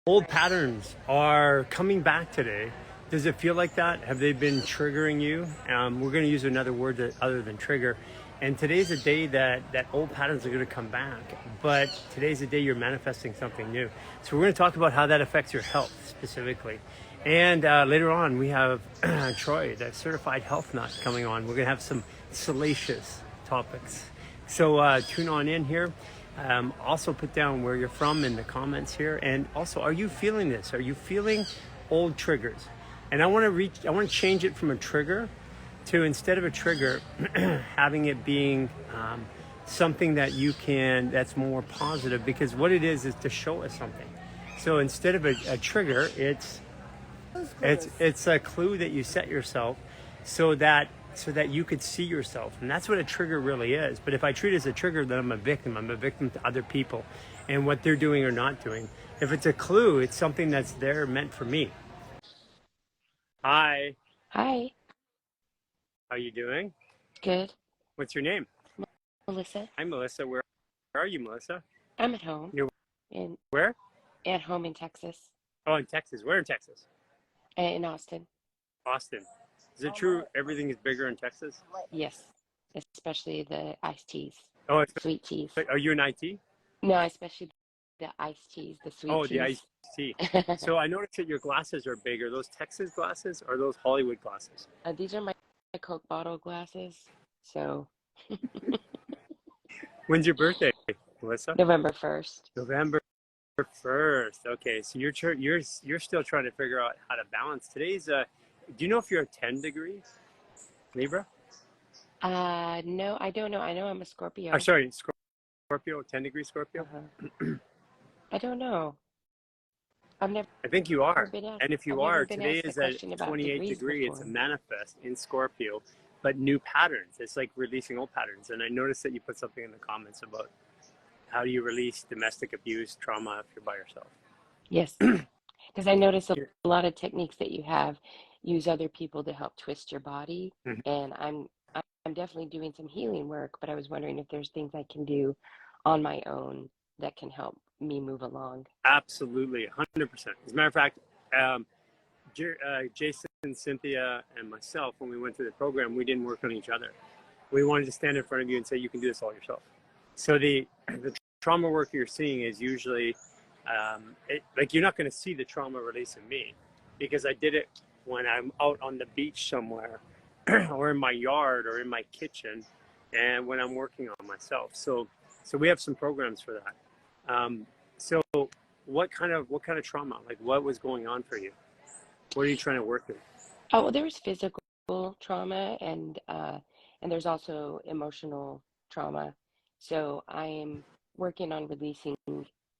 Old patterns are coming back today. Does it feel like that? Have they been triggering you? We're going to use another word other than trigger. And today's a day that old patterns are going to come back. But today's a day you're manifesting something new. So we're going to talk about how that affects your health specifically. And later on, we have Troy, the certified health nut, coming on. We're going to have some salacious topics. So tune on in here. Also put down where you're from in the comments here. And also, are you feeling this? Are you feeling old triggers? And I want to change it from a trigger to, instead of a trigger, having it being something that that's more positive, because what it is to show us something. So instead of a trigger, it's a clue that you set yourself so that you could see yourself. And that's what a trigger really is. But if I treat it as a trigger, then I'm a victim. I'm a victim to other people and what they're doing or not doing. If it's a clue, it's something that's there meant for me. Hi. Hi. How you doing? Good. What's your name? Melissa. I'm Melissa. Where are you, Melissa? I'm at home. You're where? At home in Texas. Oh, in Texas. Where in Texas? In Austin. Austin. Is it true everything is bigger in Texas? Yes. Especially the iced teas. Oh, Sweet teas. Are you in IT? No, especially the iced teas, the sweet teas. Oh, the iced tea. So I noticed that your glasses are big. Are those Texas glasses or are those Hollywood glasses? These are my Coke bottle glasses. So. When's your birthday, Melissa? November 1st. November 1st. Okay, so you're still trying to figure out how to balance. Today's do you know if you're a 10 degree Libra? No, I don't know. I know I'm a Scorpio. Sorry, Scorpio, 10 degree Scorpio? I don't know. I've never. I think you are. And if you are, been today asked is the at question about 28 degrees degree. before. It's a manifest in Scorpio, but new patterns. It's like releasing old patterns. And I noticed that you put something in the comments about how do you release domestic abuse, trauma if you're by yourself. Yes. Because I notice a lot of techniques that you have use other people to help twist your body. And I'm definitely doing some healing work, but I was wondering if there's things I can do on my own that can help me move along. Absolutely, 100%. As a matter of fact, Jason, Cynthia, and myself, when we went through the program, we didn't work on each other. We wanted to stand in front of you and say, you can do this all yourself. So the trauma work you're seeing is usually, like you're not going to see the trauma release in me because I did it when I'm out on the beach somewhere or in my yard or in my kitchen and when I'm working on myself. So we have some programs for that. So what kind of trauma, like what was going on for you? What are you trying to work with? Oh, well, there was physical trauma and there's also emotional trauma. So I am working on releasing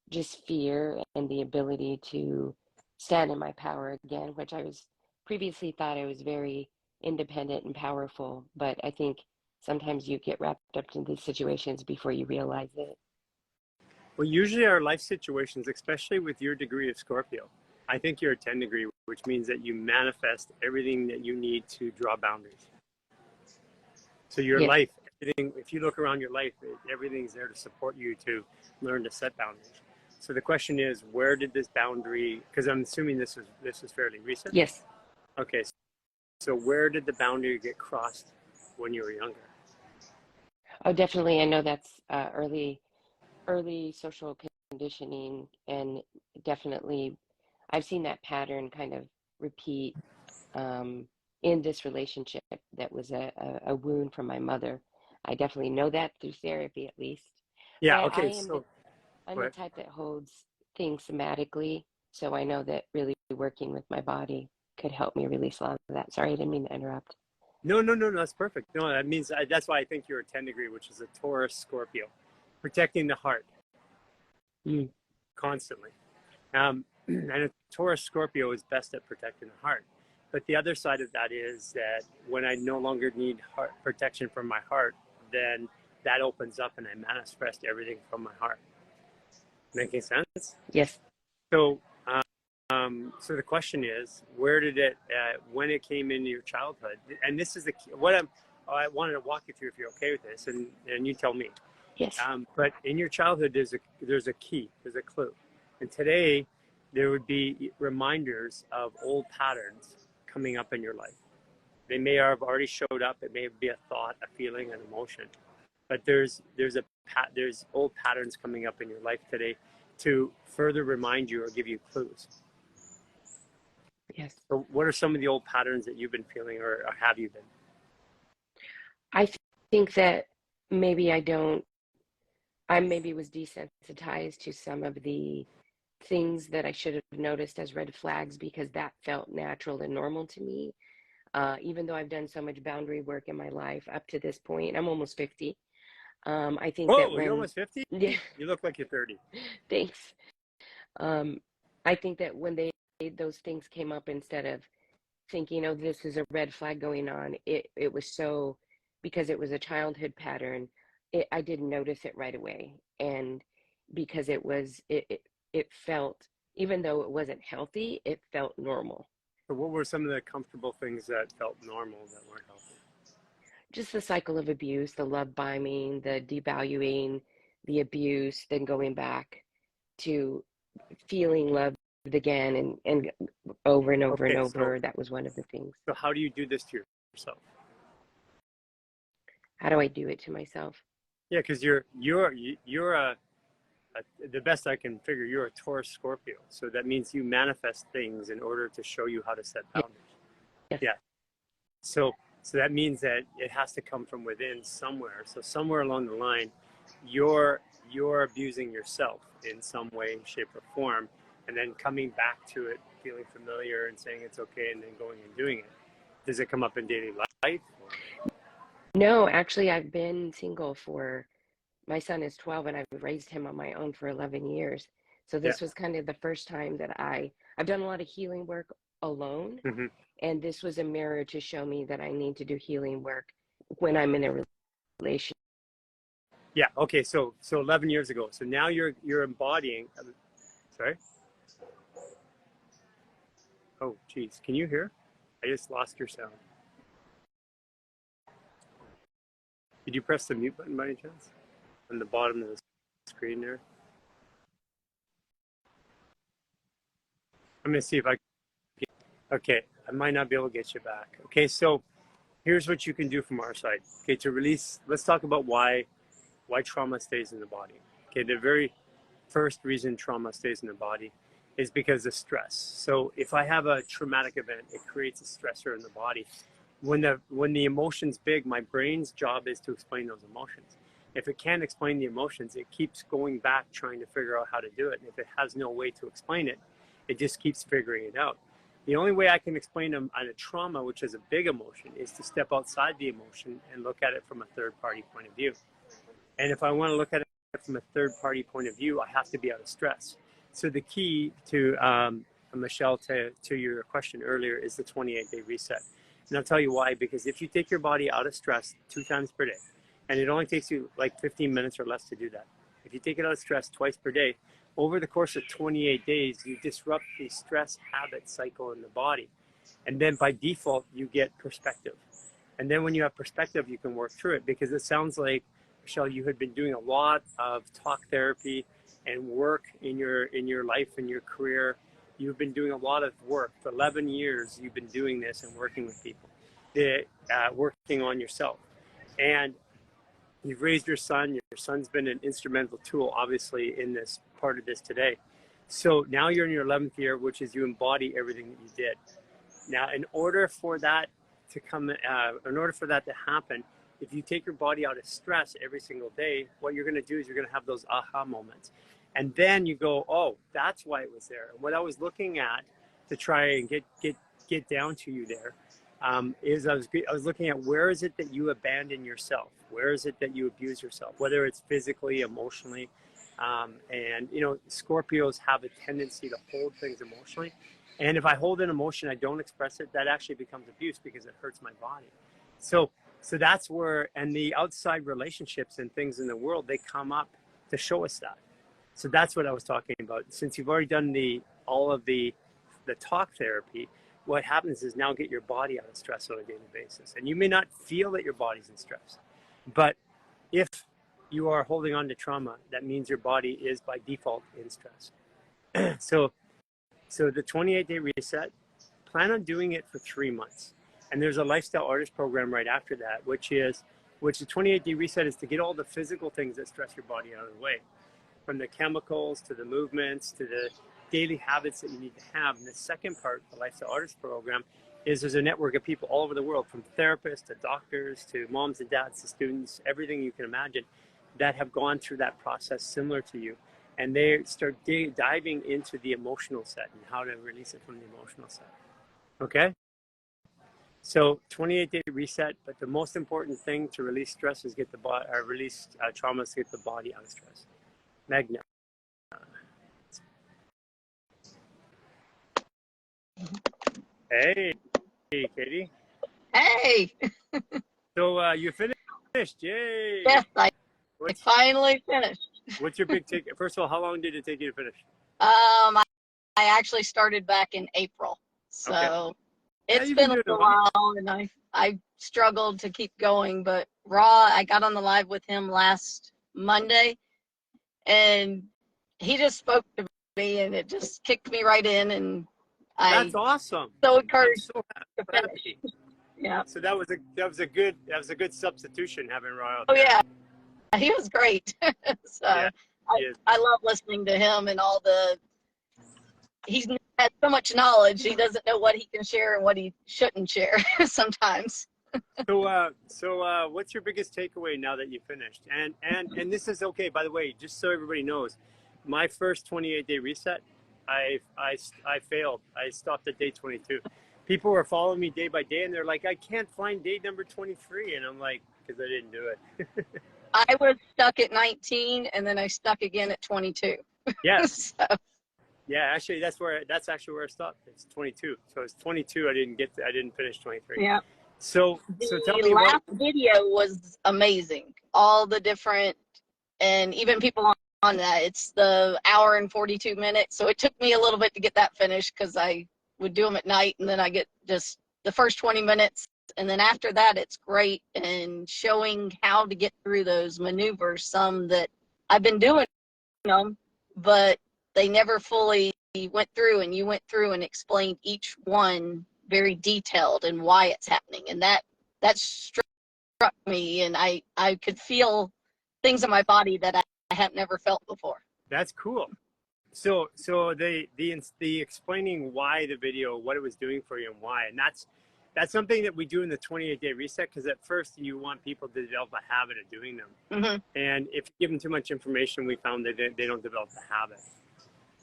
just fear and the ability to stand in my power again, which I was previously thought I was very independent and powerful, but I think sometimes you get wrapped up in these situations before you realize it. Well, usually our life situations, especially with your degree of Scorpio, I think you're a 10 degree, which means that you manifest everything that you need to draw boundaries. So your life, everything, if you look around your life, everything's there to support you to learn to set boundaries. So the question is, where did this boundary, because I'm assuming this was fairly recent? Yes. Okay, so where did the boundary get crossed when you were younger? Oh, definitely. I know that's early social conditioning, and definitely I've seen that pattern kind of repeat in this relationship that was a wound from my mother. I definitely know that through therapy, at least. Yeah, But okay, I'm the type that holds things somatically, so I know that really working with my body could help me release a lot of that. Sorry, I didn't mean to interrupt. No, that's perfect. No, that means, that's why I think you're a 10 degree, which is a Taurus Scorpio, protecting the heart constantly. And a Taurus Scorpio is best at protecting the heart. But the other side of that is that when I no longer need heart protection from my heart, then that opens up and I manifest everything from my heart. Making sense? Yes. So, so the question is, where did it, when it came into your childhood? And this is I wanted to walk you through if you're okay with this, and you tell me. Yes. But in your childhood, there's a key, there's a clue. And today, there would be reminders of old patterns coming up in your life. They may have already showed up. It may be a thought, a feeling, an emotion, but there's old patterns coming up in your life today to further remind you or give you clues. Yes. So what are some of the old patterns that you've been feeling, or have you been? I think that maybe I maybe was desensitized to some of the things that I should have noticed as red flags because that felt natural and normal to me. Even though I've done so much boundary work in my life up to this point, I'm almost 50. I think that Whoa, you're when, almost 50? yeah, You look like you're 30. thanks. Um, I think that when those things came up, instead of thinking, oh, this is a red flag going on, it was so, because it was a childhood pattern, I didn't notice it right away. And because it felt, even though it wasn't healthy, it felt normal. So what were some of the comfortable things that felt normal that weren't healthy? Just the cycle of abuse, the love bombing, the devaluing, the abuse, then going back to feeling loved again and over and over and Okay, over. That was one of the things. so how do you do this to yourself? How do I do it to myself? Yeah, because you're the best I can figure, you're a Taurus Scorpio. So that means you manifest things in order to show you how to set boundaries. Yes. Yeah. So that means that it has to come from within somewhere. So somewhere along the line, you're abusing yourself in some way, shape, or form, and then coming back to it, feeling familiar and saying it's okay, and then going and doing it. Does it come up in daily life? No, actually, I've been single for, my son is 12 and I've raised him on my own for 11 years. So Yeah. this was kind of the first time that I've done a lot of healing work alone. Mm-hmm. And this was a mirror to show me that I need to do healing work when I'm in a relationship. Yeah. Okay. So 11 years ago. So now you're embodying. Sorry. Oh, geez. Can you hear? I just lost your sound. Did you press the mute button by any chance? On the bottom of the screen there. I'm gonna see if I can. Okay, I might not be able to get you back. Okay, so here's what you can do from our side. Okay, to release, let's talk about why trauma stays in the body. Okay, the very first reason trauma stays in the body is because of stress. So if I have a traumatic event, it creates a stressor in the body. When the emotion's big, my brain's job is to explain those emotions. If it can't explain the emotions, it keeps going back trying to figure out how to do it. And if it has no way to explain it, it just keeps figuring it out. The only way I can explain a trauma, which is a big emotion, is to step outside the emotion and look at it from a third party point of view. And if I want to look at it from a third party point of view, I have to be out of stress. So the key to, Michelle, to your question earlier is the 28-day reset. And I'll tell you why, because if you take your body out of stress 2 times per day, and it only takes you like 15 minutes or less to do that. If you take it out of stress twice per day, over the course of 28 days, you disrupt the stress habit cycle in the body. And then by default, you get perspective. And then when you have perspective, you can work through it, because it sounds like, Michelle, you had been doing a lot of talk therapy and work in your life and your career. You've been doing a lot of work. For 11 years, you've been doing this and working with people, working on yourself. And you've raised your son. Your son's been an instrumental tool, obviously, in this part of this today. So now you're in your 11th year, which is you embody everything that you did. Now, in order for that to happen, if you take your body out of stress every single day, what you're going to do is you're going to have those aha moments. And then you go, oh, that's why it was there. And what I was looking at to try and get down to you there is I was looking at, where is it that you abandon yourself? Where is it that you abuse yourself? Whether it's physically, emotionally. And, Scorpios have a tendency to hold things emotionally. And if I hold an emotion, I don't express it, that actually becomes abuse because it hurts my body. So that's where, and the outside relationships and things in the world, they come up to show us that. So that's what I was talking about. Since you've already done all of the talk therapy, what happens is now get your body out of stress on a daily basis. And you may not feel that your body's in stress, but if you are holding on to trauma, that means your body is by default in stress. So So the 28-day reset, plan on doing it for 3 months. And there's a lifestyle artist program right after that, which the 28-day reset is to get all the physical things that stress your body out of the way, from the chemicals to the movements to the daily habits that you need to have. And the second part, the lifestyle artist program, is there's a network of people all over the world, from therapists to doctors to moms and dads to students, everything you can imagine, that have gone through that process similar to you. And they start diving into the emotional set and how to release it from the emotional set. Okay? So 28-day reset, but the most important thing to release stress is get the body, release trauma, is get the body out of stress. Magna. Hey, Katie. Hey, So you finished? Yay! yes, I What's finally finished. what's your big take? First of all, how long did it take you to finish? I actually started back in April, so Okay. it's you've been been a doing a while. while, and I struggled to keep going. But Raw, I got on the live with him last Monday, and he just spoke to me, and it just kicked me right in, and That's I awesome. so I'm encouraged so to finish. happy. Yeah. So that was a good substitution having Roy out Oh there. yeah, he was great. So Yeah, he is. I love listening to him and all the. He's has so much knowledge. He doesn't know what he can share and what he shouldn't share sometimes. So what's your biggest takeaway now that you finished? And this is okay, by the way, just so everybody knows, my first 28-day reset, I failed. I stopped at day 22. People were following me day by day, and they're like, I can't find day number 23, and I'm like, because I didn't do it. I was stuck at 19, and then I stuck again at 22. Yes. So, Yeah, actually, that's actually where I stopped. It's 22. So it's 22. I didn't finish 23. yeah. So tell The me what. last video was amazing. All the different, and even people on that, it's the hour and 42 minutes. So it took me a little bit to get that finished because I would do them at night, and then I get just the first 20 minutes. And then after that, it's great and showing how to get through those maneuvers. Some that I've been doing them, but they never fully went through, and you went through and explained each one very detailed and why it's happening. And that struck me, and I could feel things in my body that I have never felt before. That's cool. So the explaining why the video, what it was doing for you and why, and that's something that we do in the 28-day reset, because at first you want people to develop a habit of doing them. Mm-hmm. And if you give them too much information, we found that they don't develop the habit.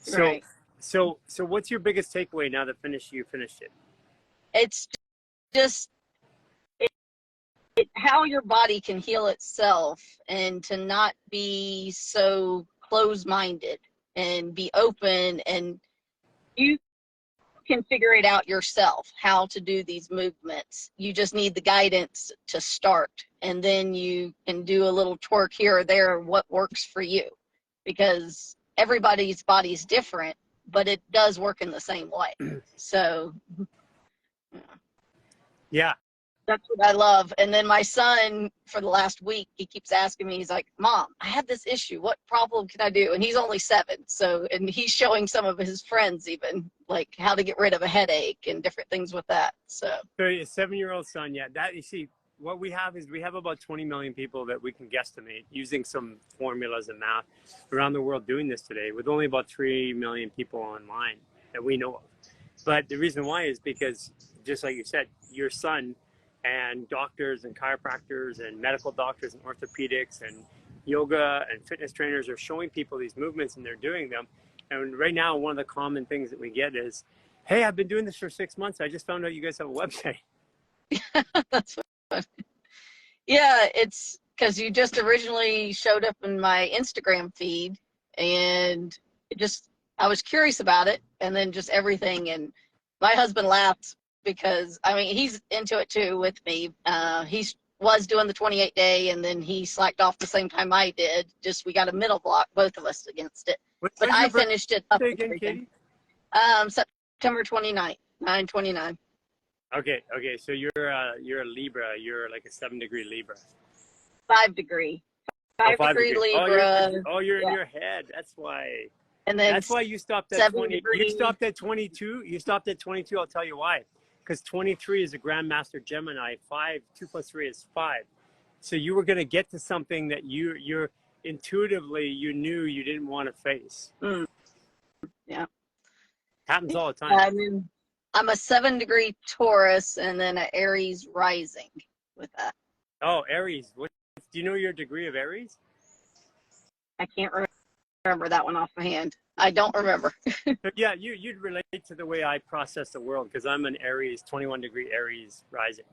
So, Right. so what's your biggest takeaway now that you finished it? It's just how your body can heal itself, and to not be so closed-minded and be open, and you can figure it out yourself how to do these movements. You just need the guidance to start, and then you can do a little twerk here or there, what works for you, because everybody's body's different, but it does work in the same way. So Yeah. that's what I love. And then my son, for the last week, he keeps asking me, he's like, Mom, I have this issue. What problem can I do? And he's only 7. So, and he's showing some of his friends even like how to get rid of a headache and different things with that. So your 7-year-old son, yeah, that, you see, what we have is we have about 20 million people that we can guesstimate using some formulas and math around the world doing this today, with only about 3 million people online that we know of. But the reason why is because, just like you said, your son and doctors and chiropractors and medical doctors and orthopedics and yoga and fitness trainers are showing people these movements, and they're doing them. And right now, one of the common things that we get is, hey, I've been doing this for 6 months. I just found out you guys have a website. that's what, yeah, it's because you just originally showed up in my Instagram feed, and it just, I was curious about it, and then just everything. And my husband laughs because, I mean, he's into it too with me. He was doing the 28-day, and then he slacked off the same time I did. Just, we got a middle block, both of us, against it. But I finished it up again, Katie? September 29th, 9/29. Okay. So you're a Libra. You're like a 7-degree Libra. 5 degree. 5 degree degree. Libra. You're Yeah. in your head. That's why. And then That's why you stopped at 7 20. degrees. You stopped at 22. You stopped at 22. I'll tell you why. Because 23 is a Grandmaster Gemini. 2 + 3 is 5. So you were going to get to something that you're intuitively you knew you didn't want to face. Yeah. Happens all the time. I'm a 7-degree Taurus and then an Aries rising with that. Oh, Aries. Do you know your degree of Aries? I can't remember that one offhand. I don't remember. Yeah, you'd relate to the way I process the world because I'm an Aries, 21-degree Aries rising.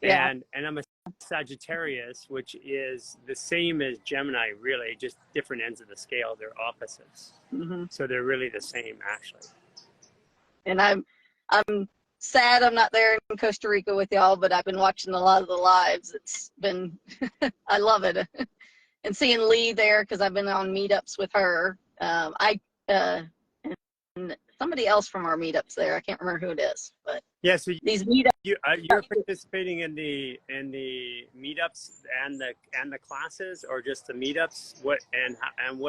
Yeah. And I'm a Sagittarius, which is the same as Gemini, really, just different ends of the scale. They're opposites. Mm-hmm. So they're really the same, actually. And I'm sad I'm not there in Costa Rica with y'all, but I've been watching a lot of the lives. It's been, I love it. And seeing Lee there, because I've been on meetups with her. And somebody else from our meetups there. I can't remember who it is, but yeah. So these meetups. You're participating in the meetups and the classes, or just the meetups? What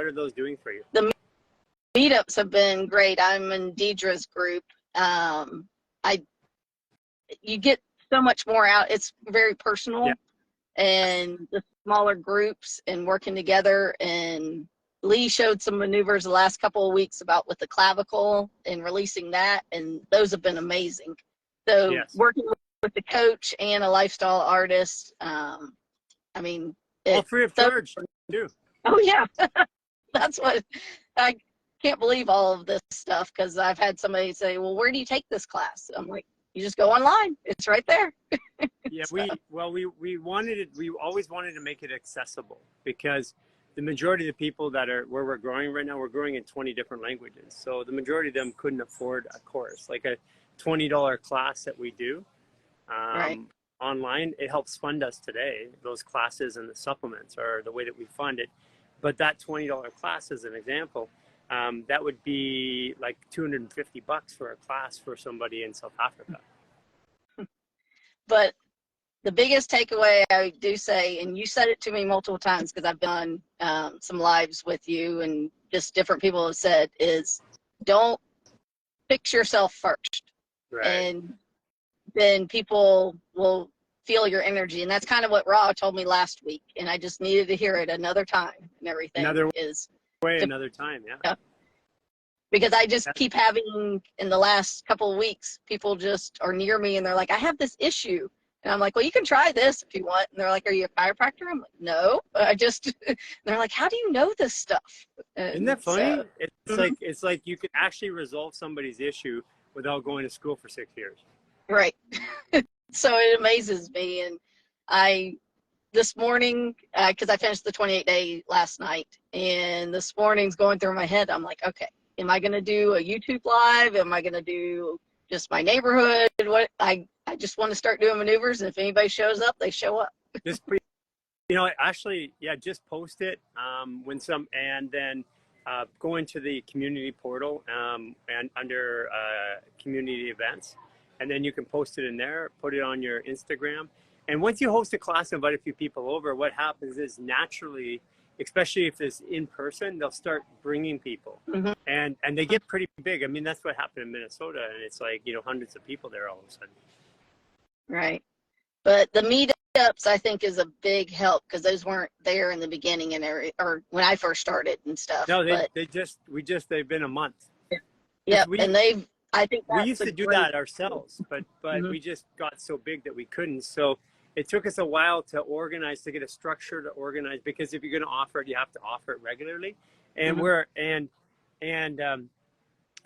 are those doing for you? The meetups have been great. I'm in Deidre's group. You get so much more out. It's very personal, and the smaller groups and working together. And Lee showed some maneuvers the last couple of weeks about with the clavicle and releasing that, and those have been amazing. So working with the coach and a lifestyle artist, all free of charge too. Oh yeah, that's what I can't believe all of this stuff, because I've had somebody say, "Well, where do you take this class?" I'm like, "You just go online. It's right there." Yeah, So. we wanted it. We always wanted to make it accessible because the majority of the people that are where we're growing right now, we're growing in 20 different languages. So the majority of them couldn't afford a course, like a $20 class that we do online. It helps fund us today. Those classes and the supplements are the way that we fund it. But that $20 class, as an example, that would be like $250 for a class for somebody in South Africa. But the biggest takeaway I do say, and you said it to me multiple times because I've been on some lives with you and just different people have said, is don't fix yourself first. Right. And then people will feel your energy. And that's kind of what Ra told me last week. And I just needed to hear it another time and everything. Another time, yeah. Because I just keep having, in the last couple of weeks, people just are near me and they're like, I have this issue. And I'm like, well, you can try this if you want. And they're like, are you a chiropractor? I'm like, no, they're like, how do you know this stuff? Isn't that funny? It's like you can actually resolve somebody's issue without going to school for 6 years. Right. So it amazes me. And this morning, because I finished the 28-day last night, and this morning's going through my head. I'm like, okay, am I going to do a YouTube live? Am I going to do just my neighborhood? What I just want to start doing maneuvers, and if anybody shows up, they show up. Just post it and then go into the community portal and under community events, and then you can post it in there, put it on your Instagram. And once you host a class and invite a few people over, what happens is naturally, especially if it's in person, they'll start bringing people. Mm-hmm. And they get pretty big. I mean, that's what happened in Minnesota, and it's like, hundreds of people there all of a sudden. Right. But the meetups, I think, is a big help, because those weren't there in the beginning or when I first started and stuff. No, they've been a month. Yeah, and I think we used to do that ourselves, but mm-hmm. we just got so big that we couldn't. So it took us a while to organize, to get a structure to organize, because if you're going to offer it, you have to offer it regularly. And mm-hmm.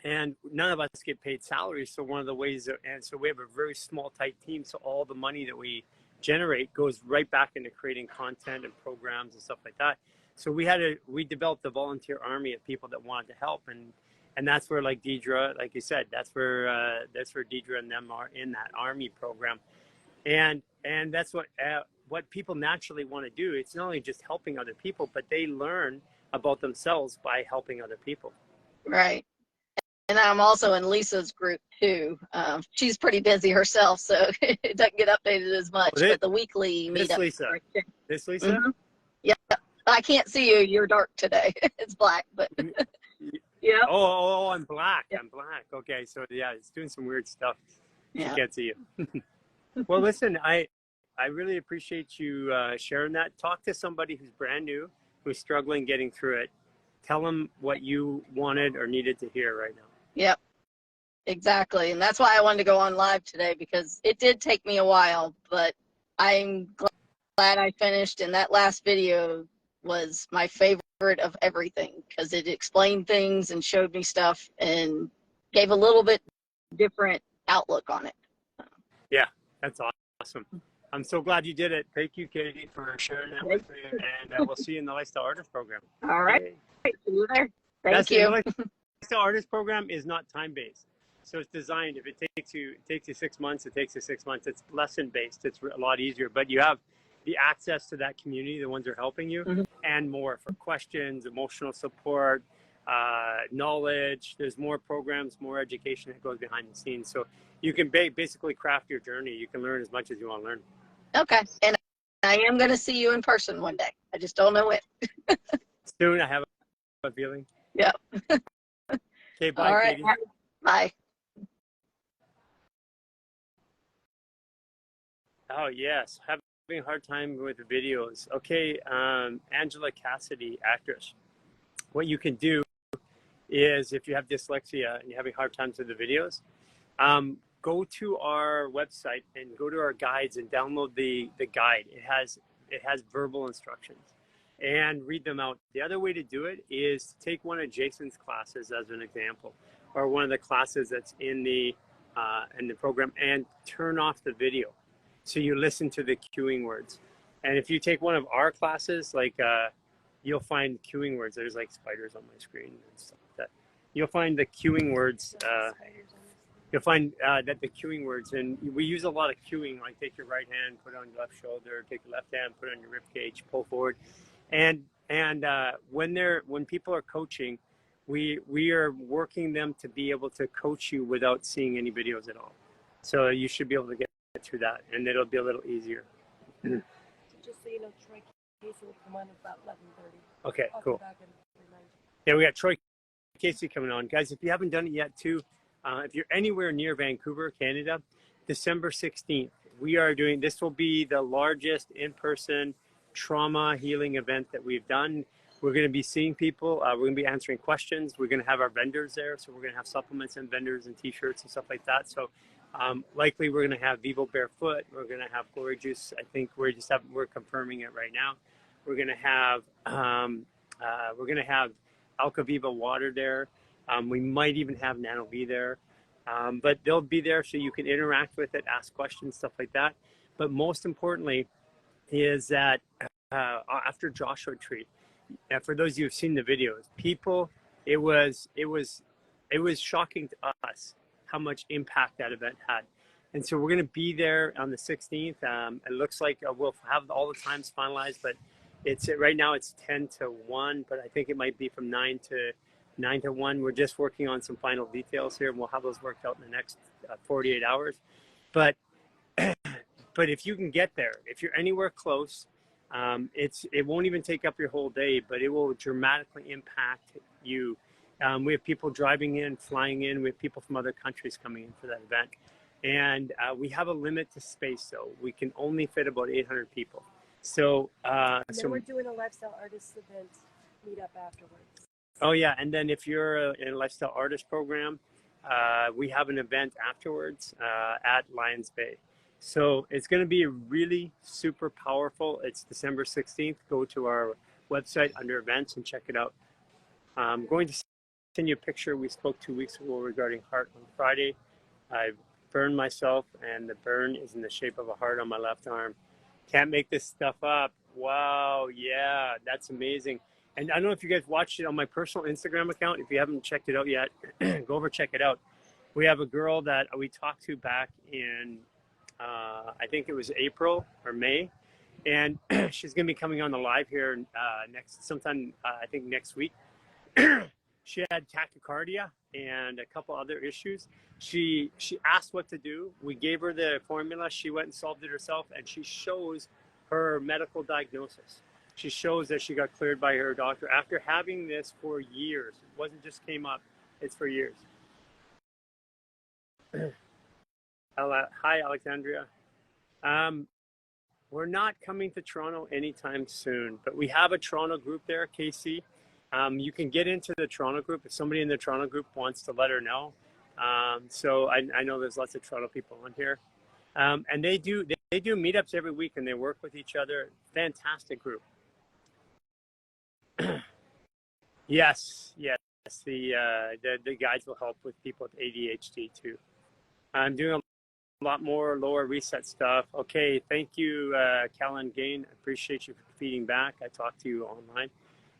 And none of us get paid salaries. So one of the ways, and so we have a very small, tight team. So all the money that we generate goes right back into creating content and programs and stuff like that. So we developed a volunteer army of people that wanted to help. And that's where, like Deidre, like you said, that's where Deidre and them are in that army program. And that's what people naturally want to do. It's not only just helping other people, but they learn about themselves by helping other people. Right. And I'm also in Lisa's group too. She's pretty busy herself, so it doesn't get updated as much. But the weekly meetup. This Lisa? Mm-hmm. Yeah. I can't see you. You're dark today. It's black, but. Yep. I'm black. Yep. I'm black. Okay, so yeah, it's doing some weird stuff. She Yeah. can't see you. Well, listen, I really appreciate you sharing that. Talk to somebody who's brand new, who's struggling getting through it. Tell them what you wanted or needed to hear right now. Yep. Exactly. And that's why I wanted to go on live today, because it did take me a while, but I'm glad I finished. And that last video was my favorite of everything, because it explained things and showed me stuff and gave a little bit different outlook on it. Yeah, that's awesome. I'm so glad you did it. Thank you, Katie, for sharing that with me. And we'll see you in the Lifestyle Artist Program. All right. Yay. See you there. That's Thank you. The Lifestyle Artist Program is not time-based. So it's designed, if it takes you 6 months, it takes you 6 months. It's lesson-based. It's a lot easier. But you have the access to that community, the ones that are helping you, and more for questions, emotional support, knowledge. There's more programs, more education that goes behind the scenes. So you can basically craft your journey. You can learn as much as you want to learn. Okay. And I am going to see you in person one day. I just don't know when. Soon, I have a feeling. Yeah. Okay, bye, All right. Katie. Bye. Oh, yes. Having a hard time with the videos. Okay, Angela Cassidy, actress. What you can do is, if you have dyslexia and you're having hard times with the videos, go to our website and go to our guides and download the guide. It has verbal instructions and read them out. The other way to do it is to take one of Jason's classes as an example, or one of the classes that's in the program, and turn off the video so you listen to the cueing words. And if you take one of our classes, like you'll find cueing words. There's like spiders on my screen and stuff like that. You'll find the cueing words. You'll find that the cueing words, and we use a lot of cueing, like take your right hand, put it on your left shoulder, take your left hand, put it on your rib cage, pull forward. And when people are coaching, we are working them to be able to coach you without seeing any videos at all. So you should be able to get through that, and it'll be a little easier. Just so you know, Troy Casey will come on about 11:30. Okay, I'll cool. come back and remind you. Yeah, we got Troy Casey coming on. Guys, if you haven't done it yet too, if you're anywhere near Vancouver, Canada, December 16th, we are doing, this will be the largest in-person trauma healing event that we've done. We're going to be seeing people. We're going to be answering questions. We're going to have our vendors there. So we're going to have supplements and vendors and t-shirts and stuff like that. So likely we're going to have Vivo Barefoot. We're going to have Glory Juice. I think we're confirming it right now. We're going to have Alka Viva water there. We might even have Nano V there. But they'll be there so you can interact with it, ask questions, stuff like that. But most importantly is that after Joshua Tree, for those of you who've seen the videos, it was shocking to us how much impact that event had. And so we're going to be there on the 16th. It looks like we'll have all the times finalized, but right now it's 10 to 1, but I think it might be from 9 to 1. We're just working on some final details here, and we'll have those worked out in the next 48 hours. But if you can get there, if you're anywhere close, it won't even take up your whole day, but it will dramatically impact you. We have people driving in, flying in. We have people from other countries coming in for that event. And we have a limit to space, though. We can only fit about 800 people. So, And then we're doing a lifestyle artist event meetup afterwards. Oh yeah, and then if you're in a lifestyle artist program, we have an event afterwards at Lions Bay. So it's going to be really super powerful. It's December 16th. Go to our website under events and check it out. I'm going to send you a picture. We spoke 2 weeks ago regarding heart on Friday. I burned myself, and the burn is in the shape of a heart on my left arm. Can't make this stuff up. Wow, yeah, that's amazing. And I don't know if you guys watched it on my personal Instagram account. If you haven't checked it out yet, go over, check it out. We have a girl that we talked to back in, I think it was April or May. And she's going to be coming on the live here sometime, I think next week. She had tachycardia and a couple other issues. She asked what to do. We gave her the formula. She went and solved it herself, and she shows her medical diagnosis. She shows that she got cleared by her doctor after having this for years. It wasn't just came up, it's for years. Hi, Alexandria. We're not coming to Toronto anytime soon, but we have a Toronto group there, KC. You can get into the Toronto group if somebody in the Toronto group wants to let her know. So I know there's lots of Toronto people on here. And they do meetups every week and they work with each other. Fantastic group. Yes. The guides will help with people with ADHD too. I'm doing a lot more lower reset stuff. Okay, thank you, Callan Gain. I appreciate you feeding back. I talked to you online.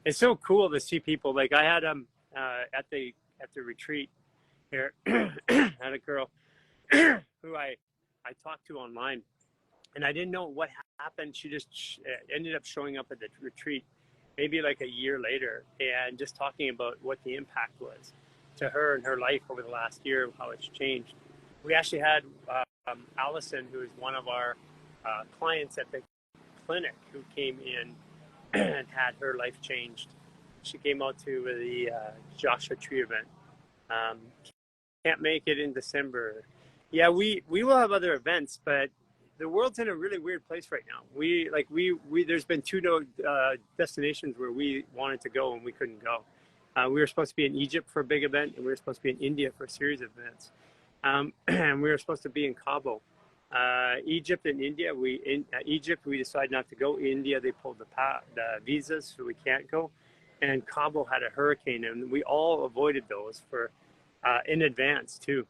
It's so cool to see people. Like I had at the retreat here, had a girl who I talked to online, and I didn't know what happened. She just ended up showing up at the retreat maybe like a year later and just talking about what the impact was to her and her life over the last year, how it's changed. We actually had Allison, who is one of our clients at the clinic, who came in and had her life changed. She came out to the Joshua Tree event. Can't make it in December. Yeah, we will have other events, but the world's in a really weird place right now. We there's been two destinations where we wanted to go and we couldn't go. We were supposed to be in Egypt for a big event, and we were supposed to be in India for a series of events. And we were supposed to be in Cabo. Egypt and India, Egypt we decided not to go. India, they pulled the visas, so we can't go. And Cabo had a hurricane, and we all avoided those for in advance too.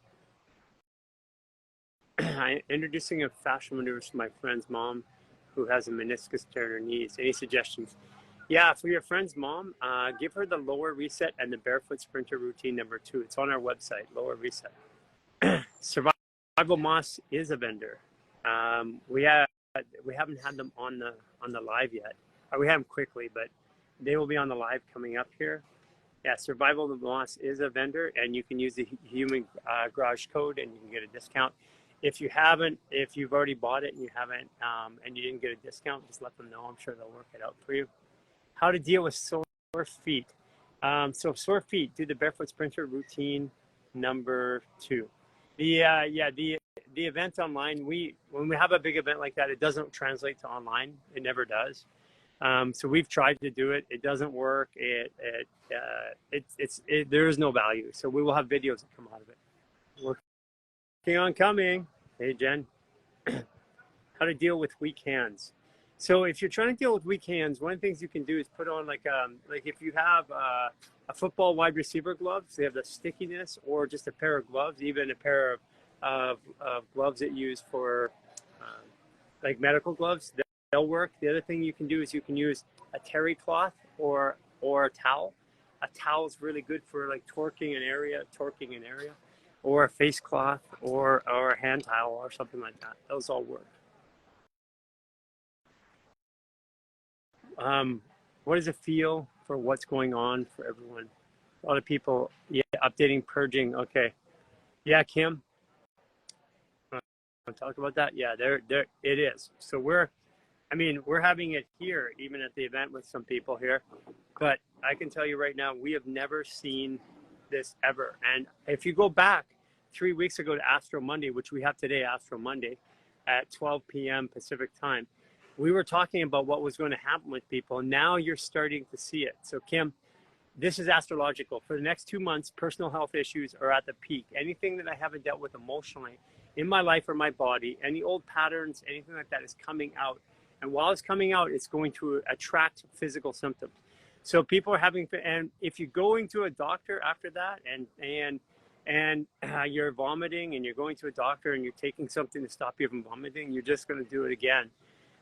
Introducing a fascial maneuvers to my friend's mom who has a meniscus tear in her knees. Any suggestions? Yeah, for your friend's mom, give her the lower reset and the barefoot sprinter routine number 2. It's on our website, lower reset. Survival Moss is a vendor. We haven't had them on the live yet. We have them quickly, but they will be on the live coming up here. Yeah, Survival Moss is a vendor, and you can use the Human Garage code, and you can get a discount. If you've already bought it and you haven't, and you didn't get a discount, just let them know. I'm sure they'll work it out for you. How to deal with sore feet. So sore feet, do the barefoot sprinter routine number 2. The event online, when we have a big event like that, it doesn't translate to online. It never does. So we've tried to do it. It doesn't work. There is no value. So we will have videos that come out of it. Working on coming. Hey, Jen. How to deal with weak hands. So if you're trying to deal with weak hands, one of the things you can do is put on like if you have a football wide receiver gloves, they have the stickiness, or just a pair of gloves, even a pair of gloves that you use for like medical gloves, they'll work. The other thing you can do is you can use a terry cloth or a towel. A towel is really good for like torquing an area, or a face cloth or a hand towel or something like that. Those all work. What does it feel for what's going on for everyone? A lot of people, yeah, updating, purging. Okay. Yeah, Kim. Want to talk about that? Yeah, there it is. So we're having it here, even at the event with some people here. But I can tell you right now, we have never seen this ever. And if you go back 3 weeks ago to Astro Monday, which we have today, Astro Monday, at 12 p.m. Pacific time, we were talking about what was going to happen with people. Now you're starting to see it. So Kim, this is astrological. For the next 2 months, personal health issues are at the peak. Anything that I haven't dealt with emotionally in my life or my body, any old patterns, anything like that is coming out. And while it's coming out, it's going to attract physical symptoms. So people are having, and if you're going to a doctor after that and you're vomiting and you're going to a doctor and you're taking something to stop you from vomiting, you're just going to do it again.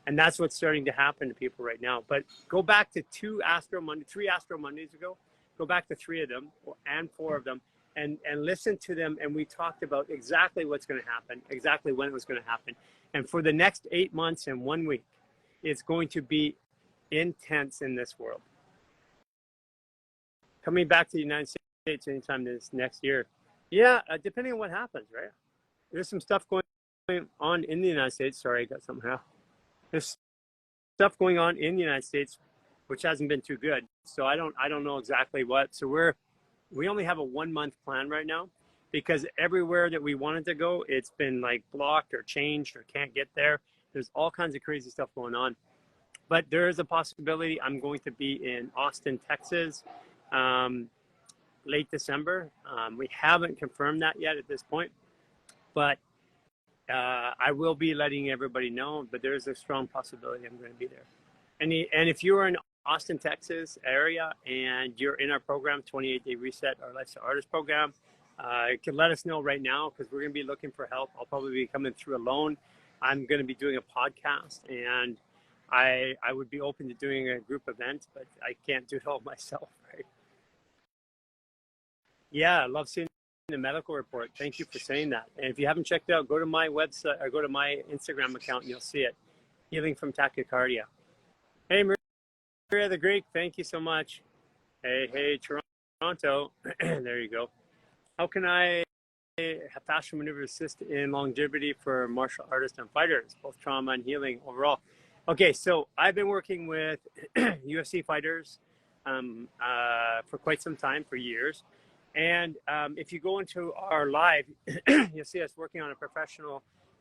And that's what's starting to happen to people right now. But go back to 3 Astro Mondays ago, go back to 3 of them and 4 of them and listen to them. And we talked about exactly what's going to happen, exactly when it was going to happen. And for the next 8 months and 1 week, it's going to be intense in this world. Coming back to the United States anytime this next year. Yeah, depending on what happens, right? There's some stuff going on in the United States. Sorry, I got something out. There's stuff going on in the United States which hasn't been too good. So I don't know exactly what. So we only have a 1 month plan right now, because everywhere that we wanted to go, it's been like blocked or changed or can't get there. There's all kinds of crazy stuff going on. But there is a possibility I'm going to be in Austin, Texas, late December. We haven't confirmed that yet at this point, but I will be letting everybody know. But there is a strong possibility I'm going to be there. And if you are in Austin, Texas area and you're in our program, 28-day reset, our lifestyle artist program, you can let us know right now, because we're going to be looking for help. I'll probably be coming through alone. I'm going to be doing a podcast, and I would be open to doing a group event, but I can't do it all myself, right? Yeah, I love seeing the medical report. Thank you for saying that. And if you haven't checked it out, go to my website or go to my Instagram account and you'll see it. Healing from Tachycardia. Hey, Maria the Greek, thank you so much. Hey, Toronto. There you go. How can I have fascial maneuver assist in longevity for martial artists and fighters, both trauma and healing overall? Okay, so I've been working with UFC fighters for quite some time, for years. And if you go into our live, you'll see us working on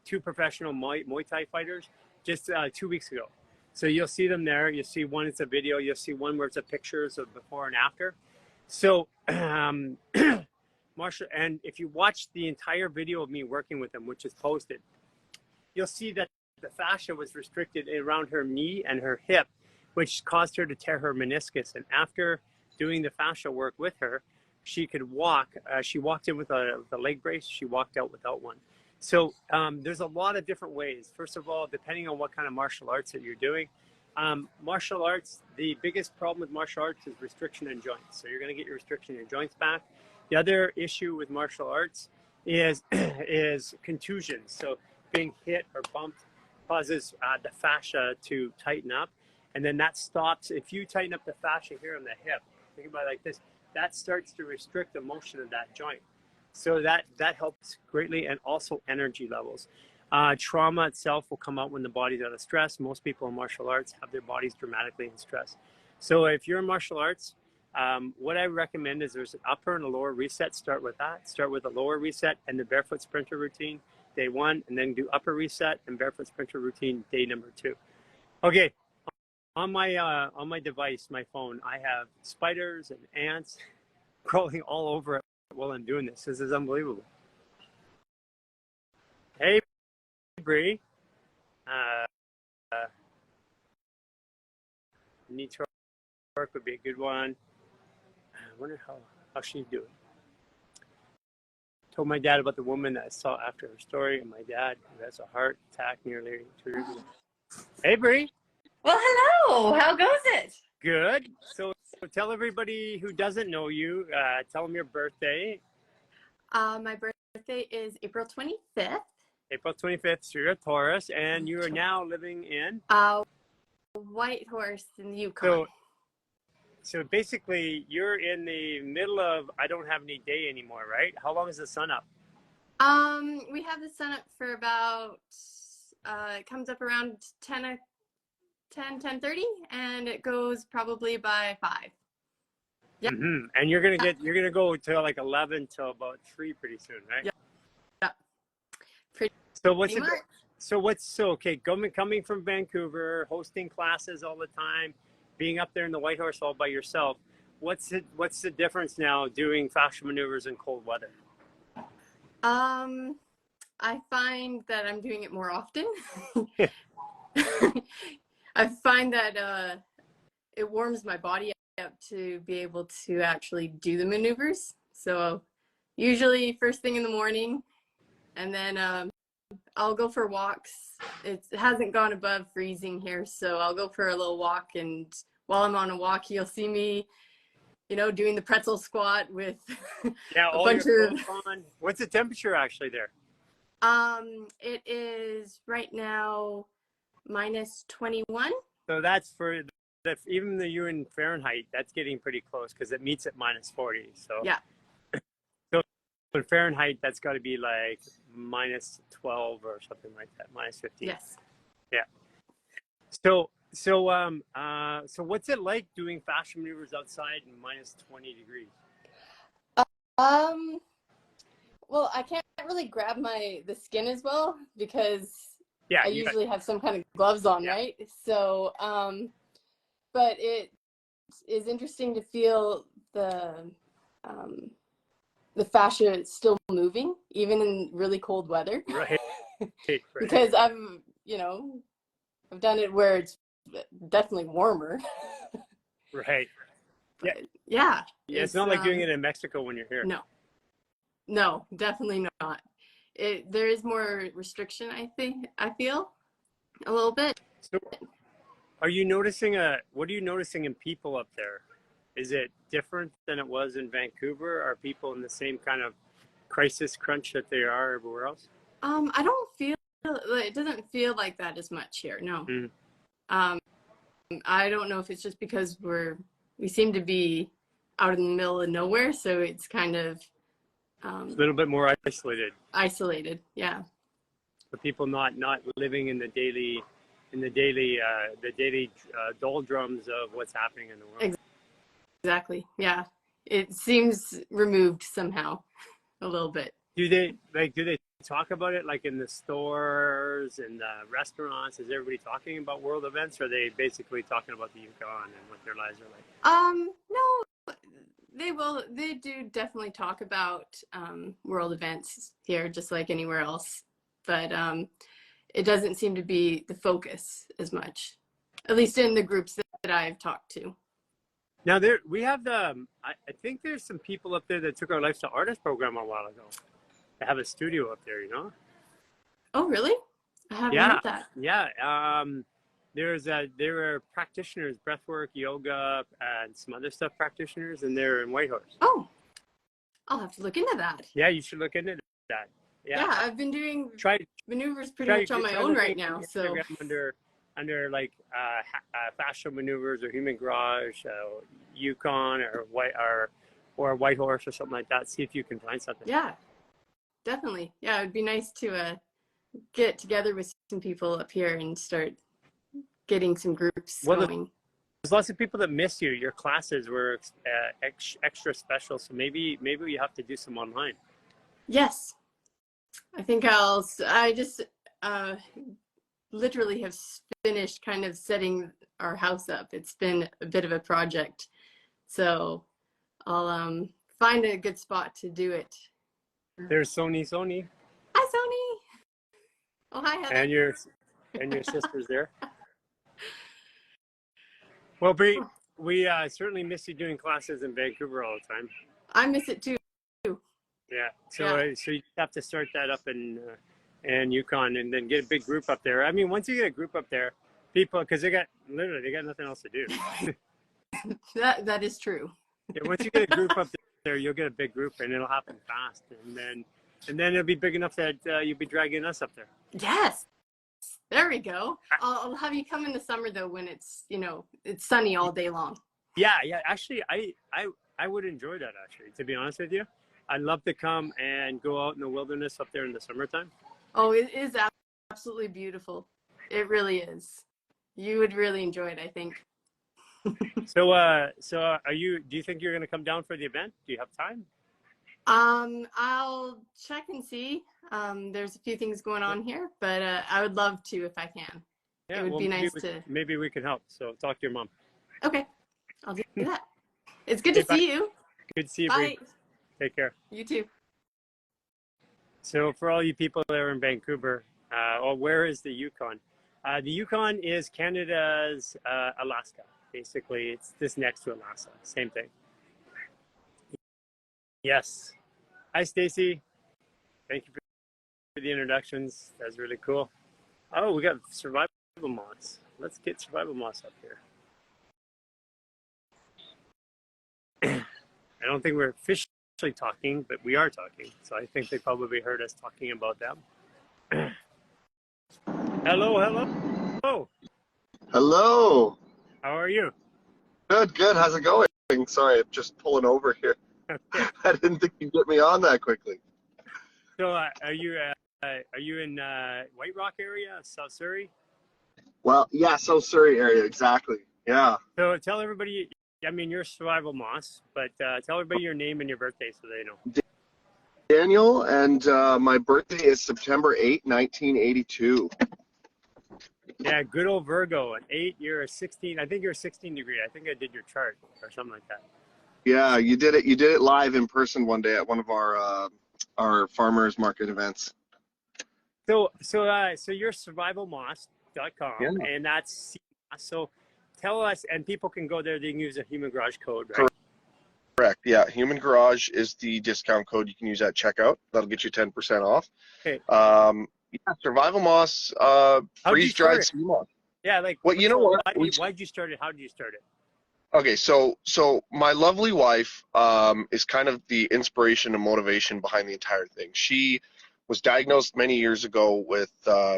two professional Muay Thai fighters just 2 weeks ago. So you'll see them there. You'll see one, it's a video. You'll see one where it's a pictures of before and after. So, Marsha, and if you watch the entire video of me working with them, which is posted, you'll see that the fascia was restricted around her knee and her hip, which caused her to tear her meniscus. And after doing the fascia work with her, she could walk. She walked in with a leg brace. She walked out without one. So there's a lot of different ways. First of all, depending on what kind of martial arts that you're doing, martial arts, the biggest problem with martial arts is restriction in joints. So you're going to get your restriction in your joints back. The other issue with martial arts is contusions. So being hit or bumped causes the fascia to tighten up. And then that stops. If you tighten up the fascia here on the hip, think about it like this, that starts to restrict the motion of that joint. So that helps greatly, and also energy levels. Trauma itself will come out when the body's out of stress. Most people in martial arts have their bodies dramatically in stress. So if you're in martial arts, what I recommend is there's an upper and a lower reset. Start with that. Start with a lower reset and the barefoot sprinter routine, day 1, and then do upper reset and barefoot sprinter routine, day number 2. Okay, on my device, my phone, I have spiders and ants crawling all over it while I'm doing this. This is unbelievable. Hey, Bree. Need to work would be a good one. I wonder how she's doing. Told my dad about the woman that I saw after her story, and my dad, who has a heart attack nearly 2 years ago. Hey, Bree. Well, hello. How goes it? Good. So tell everybody who doesn't know you, tell them your birthday. My birthday is April 25th. April 25th, so you're a Taurus, and you are now living in? Whitehorse in the Yukon. So basically, you're in the middle of, I don't have any day anymore, right? How long is the sun up? We have the sun up for about, it comes up around 10:30, and it goes probably by 5. Yep. Mm-hmm. And you're gonna go to like 11 till about 3 pretty soon, right? Yep. Yep. Coming from Vancouver, hosting classes all the time, being up there in the Whitehorse all by yourself, what's the difference now doing fascial maneuvers in cold weather? I find that I'm doing it more often. I find that it warms my body up to be able to actually do the maneuvers. So usually first thing in the morning, and then I'll go for walks. It hasn't gone above freezing here, so I'll go for a little walk, and while I'm on a walk, you'll see me, doing the pretzel squat with a bunch of... On. What's the temperature actually there? It is right now -21. So that's for even the in Fahrenheit, that's getting pretty close because it meets at -40. So yeah. So in Fahrenheit, that's got to be like -12 or something like that, -15. Yes. Yeah. So So what's it like doing fascia maneuvers outside in minus 20 degrees? Well, I can't really grab the skin as well because Yeah, I usually have some kind of gloves on, Yeah. right? So, but it is interesting to feel the fascia still moving, even in really cold weather. Right. Right. Because I've done it where it's definitely warmer. Right. Yeah. But yeah, Yeah, it's not like doing it in Mexico when you're here. No, definitely not. There is more restriction, I feel a little bit. So what are you noticing in people up there? Is it different than it was in Vancouver? Are people in the same kind of crisis crunch that they are everywhere else? I don't feel it doesn't feel like that as much here. No. Mm. I don't know if it's just because we seem to be out in the middle of nowhere, so it's kind of A little bit more isolated. Isolated, yeah. The people not living in the daily doldrums of what's happening in the world. Exactly. Yeah. It seems removed somehow a little bit. Do they talk about it like in the stores and the restaurants? Is everybody talking about world events, or are they basically talking about the Yukon and what their lives are like? No, they do definitely talk about world events here just like anywhere else. But it doesn't seem to be the focus as much, at least in the groups that I've talked to. Now we have I think there's some people up there that took our Lifestyle Artist program a while ago. They have a studio up there, you know? Oh, really? I haven't heard that. Yeah. There are practitioners, breathwork, yoga, and some other stuff practitioners, and they're in Whitehorse. Oh, I'll have to look into that. Yeah, you should look into that. Yeah, I've been doing maneuvers pretty much on my own right now. So under like fascial maneuvers or human garage, Yukon or Whitehorse or something like that. See if you can find something. Yeah, definitely. Yeah, it'd be nice to get together with some people up here and start getting some groups going. There's lots of people that miss you. Your classes were extra special, so maybe we have to do some online. Yes, I think I just literally have finished kind of setting our house up. It's been a bit of a project, so I'll find a good spot to do it. There's Sony. Hi, Sony. Oh, hi, Heather. And your sister's there. Well, Bree, we certainly miss you doing classes in Vancouver all the time. I miss it too. Yeah. So you have to start that up in Yukon, and then get a big group up there. I mean, once you get a group up there, people, because they got nothing else to do. That is true. Yeah, once you get a group up there, you'll get a big group, and it'll happen fast, and then it'll be big enough that you'll be dragging us up there. Yes. There we go. I'll have you come in the summer though, when it's it's sunny all day long. Yeah. Actually, I would enjoy that. Actually, to be honest with you, I'd love to come and go out in the wilderness up there in the summertime. Oh, it is absolutely beautiful. It really is. You would really enjoy it, I think. So do you think you're going to come down for the event? Do you have time? I'll check and see. There's a few things going on here, but I would love to if I can. Yeah, it would be nice to. Maybe we can help. So talk to your mom. Okay, I'll do that. It's good to see you. Good to see you. Bye. Bree. Take care. You too. So for all you people that are in Vancouver, where is the Yukon? The Yukon is Canada's Alaska. Basically, it's just next to Alaska. Same thing. Yes. Hi, Stacy. Thank you for the introductions. That's really cool. Oh, we got survival moths. Let's get survival moths up here. I don't think we're officially talking, but we are talking. So I think they probably heard us talking about them. Hello. Hello. How are you? Good. How's it going? Sorry, I'm just pulling over here. I didn't think you'd get me on that quickly. So are you in White Rock area, South Surrey? Well, yeah, so Surrey area, exactly. Yeah. So tell everybody, I mean, you're Survival Moss, but tell everybody your name and your birthday so they know. Daniel, and my birthday is September 8th, 1982. Yeah, good old Virgo. At 8, you're a 16. I think you're a 16 degree. I think I did your chart or something like that. Yeah, you did it. You did it live in person one day at one of our farmers market events. So you're survivalmoss.com, Yeah. and that's CMOS. So tell us, and people can go there. They can use a Human Garage code, right? Correct. Yeah, Human Garage is the discount code you can use at checkout. That'll get you 10% off. Okay. Yeah, Survival Moss, freeze dried sea moss. Yeah, like. Well, you know what? Why'd you start it? How did you start it? Okay, so my lovely wife is kind of the inspiration and motivation behind the entire thing. She was diagnosed many years ago with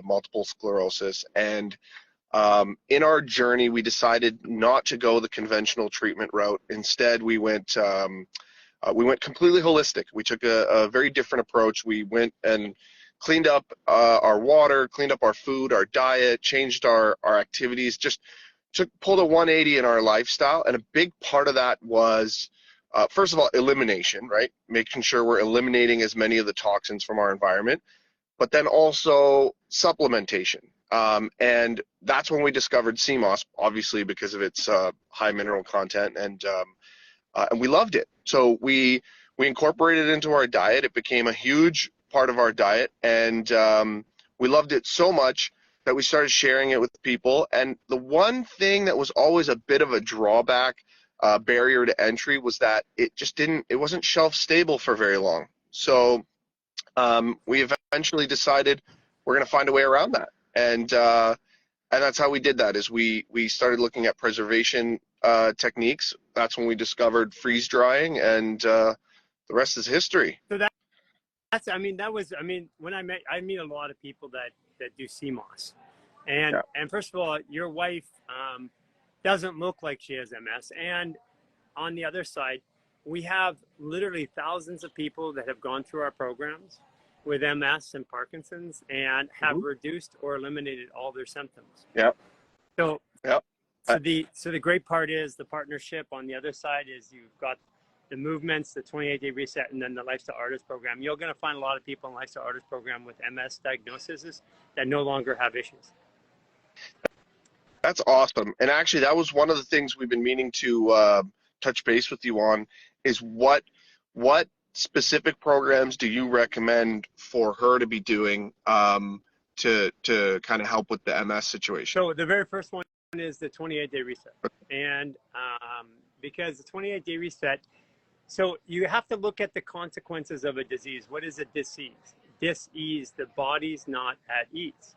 multiple sclerosis, and in our journey, we decided not to go the conventional treatment route. Instead, we went completely holistic. We took a very different approach. We went and cleaned up our water, cleaned up our food, our diet, changed our activities, just pulled a 180 in our lifestyle. And a big part of that was, first of all, elimination, right? Making sure we're eliminating as many of the toxins from our environment, but then also supplementation. And that's when we discovered sea moss, obviously because of its high mineral content, and we loved it. So we incorporated it into our diet. It became a huge part of our diet, and we loved it so much that we started sharing it with people. And the one thing that was always a bit of a drawback, barrier to entry, was that it wasn't shelf stable for very long. So we eventually decided we're going to find a way around that. And that's how we did that, is we started looking at preservation techniques. That's when we discovered freeze drying, and the rest is history. So when I meet a lot of people that do sea moss, and Yeah. and first of all, your wife doesn't look like she has MS, and on the other side, we have literally thousands of people that have gone through our programs with MS and Parkinson's and have reduced or eliminated all their symptoms. Yeah. So yeah. So the great part is the partnership. On the other side is you've got the movements, the 28-day reset, and then the Lifestyle Artist Program. You're going to find a lot of people in Lifestyle Artist Program with MS diagnoses that no longer have issues. That's awesome. And actually, that was one of the things we've been meaning to touch base with you on, is what specific programs do you recommend for her to be doing to kind of help with the MS situation? So the very first one is the 28-day reset. And because the 28-day reset, so you have to look at the consequences of a disease. What is a disease? Dis-ease, the body's not at ease.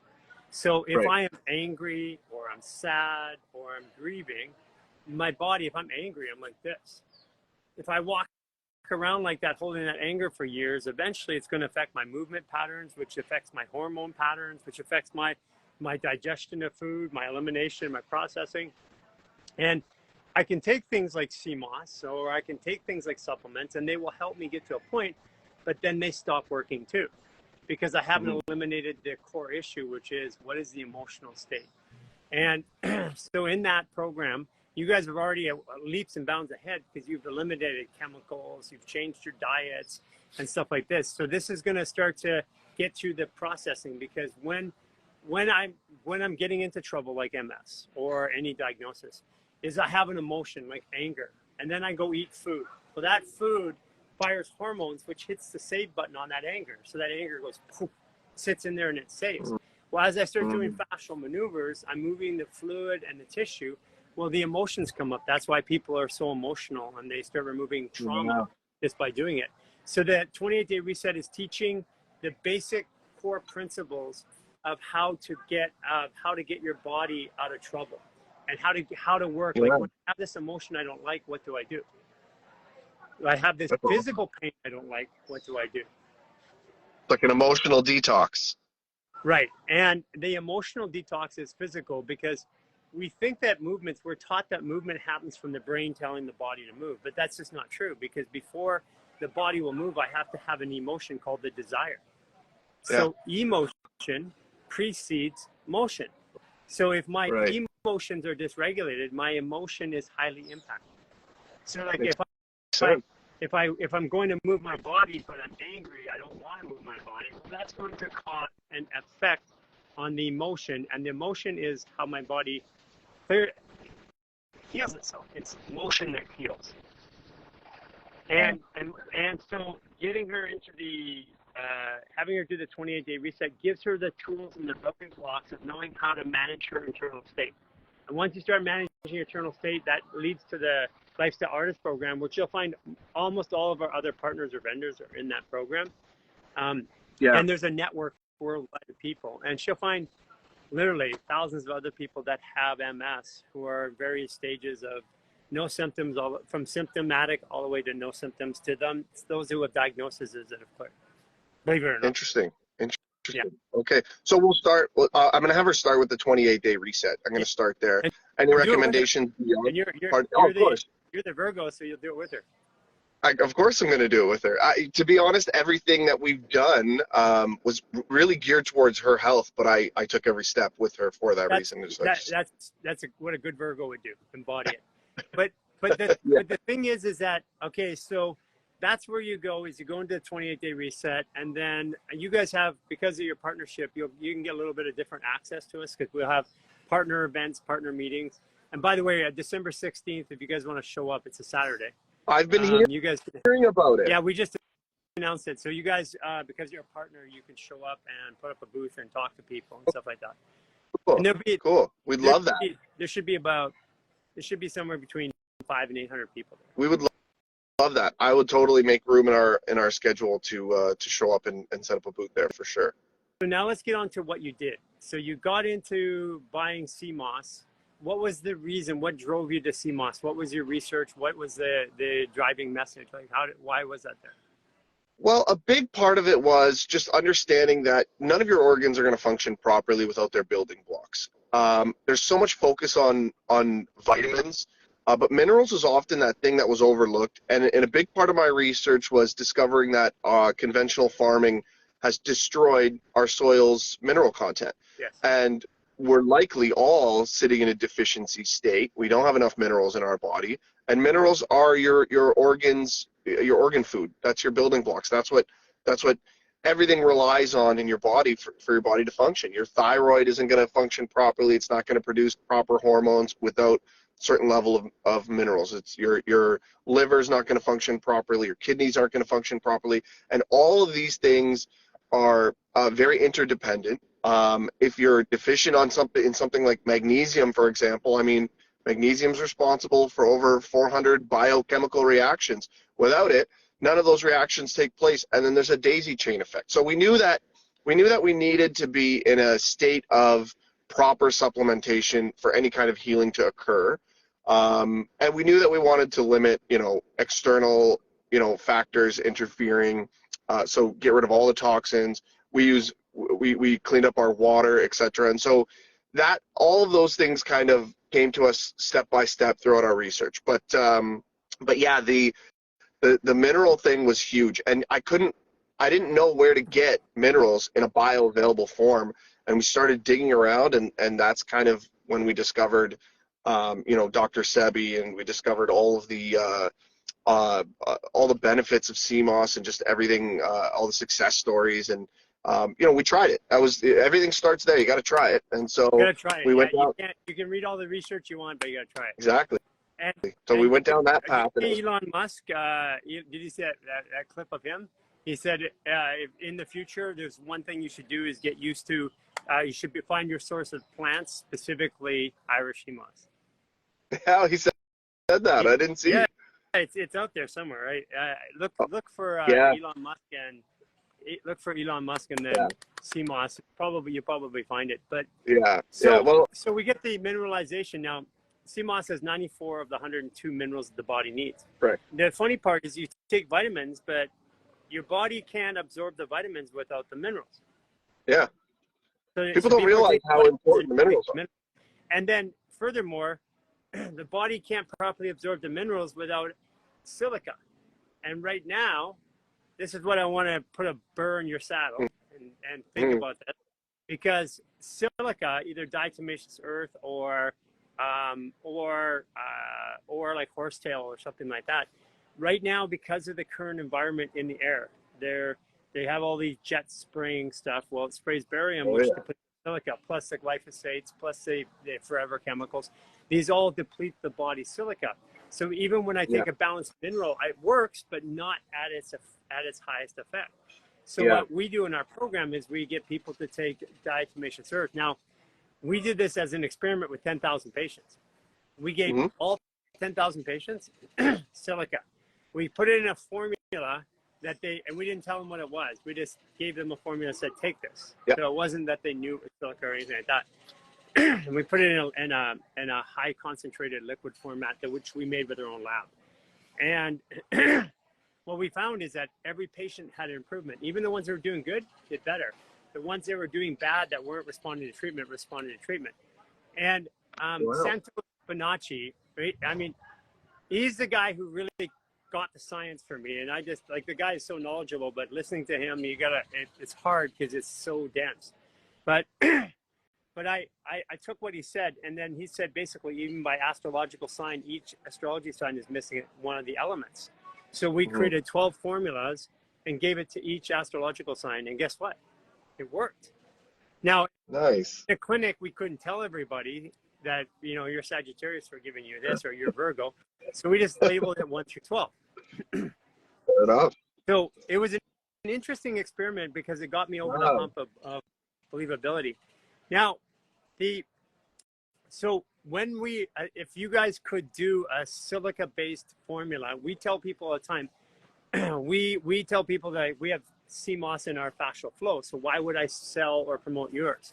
So if I am angry, or I'm sad, or I'm grieving, my body, if I'm angry, I'm like this. If I walk around like that, holding that anger for years, eventually it's going to affect my movement patterns, which affects my hormone patterns, which affects my digestion of food, my elimination, my processing. And I can take things like sea moss, or I can take things like supplements, and they will help me get to a point, but then they stop working too, because I haven't eliminated the core issue, which is, what is the emotional state? And so in that program, you guys have already leaps and bounds ahead, because you've eliminated chemicals, you've changed your diets and stuff like this. So this is going to start to get through the processing, because when I'm getting into trouble like MS or any diagnosis, is I have an emotion like anger, and then I go eat food. Well, that food fires hormones, which hits the save button on that anger. So that anger goes poof, sits in there, and it saves. Well, as I start doing fascial maneuvers, I'm moving the fluid and the tissue. Well, the emotions come up. That's why people are so emotional, and they start removing trauma just by doing it. So the 28-day reset is teaching the basic core principles of how to get your body out of trouble, and how to work. Like, when I have this emotion I don't like, what do I do? I have this physical pain I don't like, what do I do? Like an emotional detox. Right. And the emotional detox is physical, because we think that we're taught that movement happens from the brain telling the body to move, but that's just not true, because before the body will move, I have to have an emotion called the desire. So emotion precedes motion. So if my Right. emotions are dysregulated, my emotion is highly impacted. So like Makes if sense. if I'm going to move my body but I'm angry, I don't want to move my body, well, that's going to cause an effect on the emotion, and the emotion is how my body heals itself. It's motion that heals. And so getting her into the having her do the 28-day reset gives her the tools and the building blocks of knowing how to manage her internal state. And once you start managing your internal state, that leads to the Lifestyle Artist program, which you'll find almost all of our other partners or vendors are in that program. Yeah. And there's a network worldwide of people. And she'll find literally thousands of other people that have MS who are in various stages of no symptoms, from symptomatic all the way to no symptoms, to them, those who have diagnoses that have cleared. Believe it or not. Interesting. Okay, so we'll start. I'm going to have her start with the 28-day reset. I'm going to start there. And Any do it with her. recommendations beyond? And you're Of course. you're the Virgo, so you'll do it with her. Of course, I'm going to do it with her. To be honest, everything that we've done was really geared towards her health, but I took every step with her for that reason. That's what a good Virgo would do, embody it. But the thing is that, okay, so that's where you go, is you go into the 28-day reset, and then you guys have, because of your partnership, you can get a little bit of different access to us, because we'll have partner events, partner meetings. And by the way, December 16th, if you guys want to show up, it's a Saturday. I've been hearing about it. Yeah, we just announced it. So you guys, because you're a partner, you can show up and put up a booth and talk to people and stuff like that. Cool. And Cool. We'd love that. There should be somewhere between 500 and 800 people there. We would love that. I would totally make room in our schedule to show up and set up a booth there for sure. So now let's get on to what you did. So you got into buying CMOS. What was the reason? What drove you to CMOS? What was your research? What was the driving message? Like, why was that there? Well, a big part of it was just understanding that none of your organs are going to function properly without their building blocks. There's so much focus on vitamins, but minerals is often that thing that was overlooked. And a big part of my research was discovering that conventional farming has destroyed our soil's mineral content. Yes. And we're likely all sitting in a deficiency state. We don't have enough minerals in our body, and minerals are your organs, your organ food. That's your building blocks. That's what everything relies on in your body for your body to function. Your thyroid isn't going to function properly. It's not going to produce proper hormones without a certain level of minerals. It's your liver's not going to function properly. Your kidneys aren't going to function properly, and all of these things are very interdependent. If you're deficient on something like magnesium, for example, I mean, magnesium is responsible for over 400 biochemical reactions. Without it, none of those reactions take place, and then there's a daisy chain effect. So we knew that we needed to be in a state of proper supplementation for any kind of healing to occur, and we knew that we wanted to limit, external, factors interfering. So get rid of all the toxins. We cleaned up our water, etc. And so that all of those things kind of came to us step by step throughout our research. But yeah, the mineral thing was huge, and I didn't know where to get minerals in a bioavailable form, and we started digging around, and that's kind of when we discovered Dr. Sebi, and we discovered all of the all the benefits of CMOS and just everything, all the success stories, and we tried it. Everything starts there. You got to try it, and so You gotta try it. we went down. You can read all the research you want, but you gotta try it. Exactly. And we went down that path. Elon Musk, did you see that clip of him? He said, if in the future, there's one thing you should do is get used to. You should find your source of plants, specifically Irish moss. Yeah, he said that. I didn't see. Yeah, it's out there somewhere, right? Look for Yeah. Elon Musk and then CMOS. You'll probably find it. But so we get the mineralization now. CMOS has 94 of the 102 minerals that the body needs. Right. The funny part is you take vitamins, but your body can't absorb the vitamins without the minerals. Yeah. So people don't realize how important the minerals are. And then furthermore, the body can't properly absorb the minerals without silica. And right now, this is what I want to put a burr in your saddle and think about that. Because silica, either diatomaceous earth or like horsetail or something like that. Right now, because of the current environment in the air, they have all these jet spraying stuff. Well, it sprays barium, which depletes silica, plus the glyphosates, plus the forever chemicals. These all deplete the body silica. So even when I take a balanced mineral, it works, but not at its highest effect. So what we do in our program is we get people to take diatomaceous earth. Now, we did this as an experiment with 10,000 patients. We gave all 10,000 patients silica. We put it in a formula that and we didn't tell them what it was. We just gave them a formula and said, take this. So it wasn't that they knew it was silica or anything like that. And we put it in a high concentrated liquid format which we made with our own lab. And what we found is that every patient had an improvement. Even the ones that were doing good did better. The ones that were doing bad, that weren't responding to treatment, responded to treatment. And Santo Bonacci, right? I mean, he's the guy who really got the science for me. And I just, like, the guy is so knowledgeable, but listening to him, it's hard because it's so dense. But I took what he said, and then he said basically even by astrological sign, each astrology sign is missing one of the elements. So we created 12 formulas and gave it to each astrological sign, and guess what? It worked. Now, in the clinic, we couldn't tell everybody that, you know, you're Sagittarius for giving you this, or you're Virgo. So we just labeled it 1 through 12. Fair enough. So it was an interesting experiment because it got me over the hump of believability. Now, so when if you guys could do a silica-based formula, we tell people all the time, we tell people that we have CMOS in our fascial flow. So why would I sell or promote yours?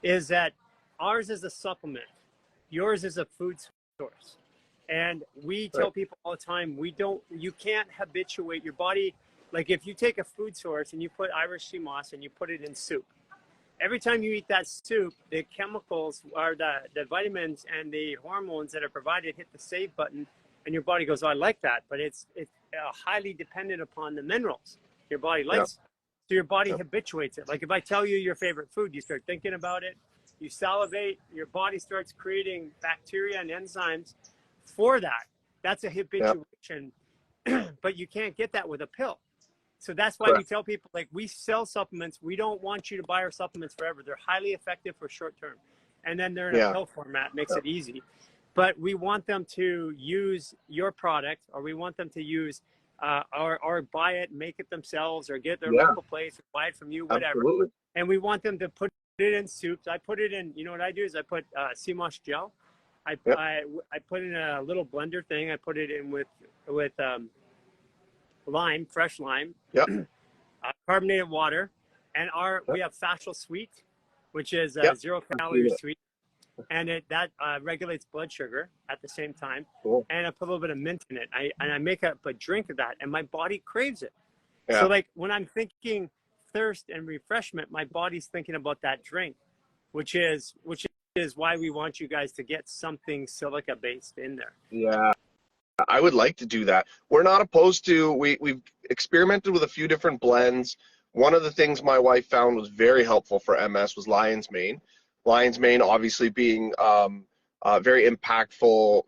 Is that ours is a supplement, yours is a food source. And we tell people all the time, you can't habituate your body. Like if you take a food source and you put Irish sea moss and you put it in soup, every time you eat that soup, the chemicals or the vitamins and the hormones that are provided hit the save button, and your body goes, oh, I like that. But it's highly dependent upon the minerals your body likes. So your body habituates it. Like if I tell you your favorite food, you start thinking about it, you salivate, your body starts creating bacteria and enzymes for that. That's a habituation, but you can't get that with a pill. So that's why we tell people, like, we sell supplements. We don't want you to buy our supplements forever. They're highly effective for short term. And then they're in a pill format, makes it easy. But we want them to use your product, or we want them to use or buy it, make it themselves, or get their local place, or buy it from you, whatever. Absolutely. And we want them to put it in soups. I put it in, you know what I do is I put CMOS gel. I put in a little blender thing. I put it in with lime, fresh lime, carbonated water, and we have Fascial Sweet, which is 0 calorie sweet, and that regulates blood sugar at the same time. And I put a little bit of mint in it. I make up a drink of that, and my body craves it. So like when I'm thinking thirst and refreshment, my body's thinking about that drink, which is why we want you guys to get something silica based in there. Yeah. I would like to do that. We're not opposed to, we've experimented with a few different blends. One of the things my wife found was very helpful for MS was lion's mane. Lion's mane obviously being very impactful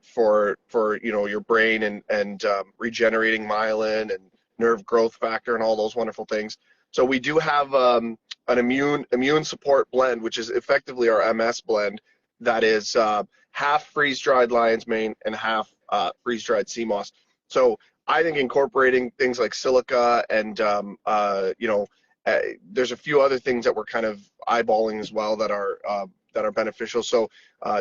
for you know, your brain and regenerating myelin and nerve growth factor and all those wonderful things. So we do have an immune support blend, which is effectively our MS blend, that is half freeze-dried lion's mane and half freeze-dried sea moss. So I think incorporating things like silica and you know, there's a few other things that we're kind of eyeballing as well that are beneficial. So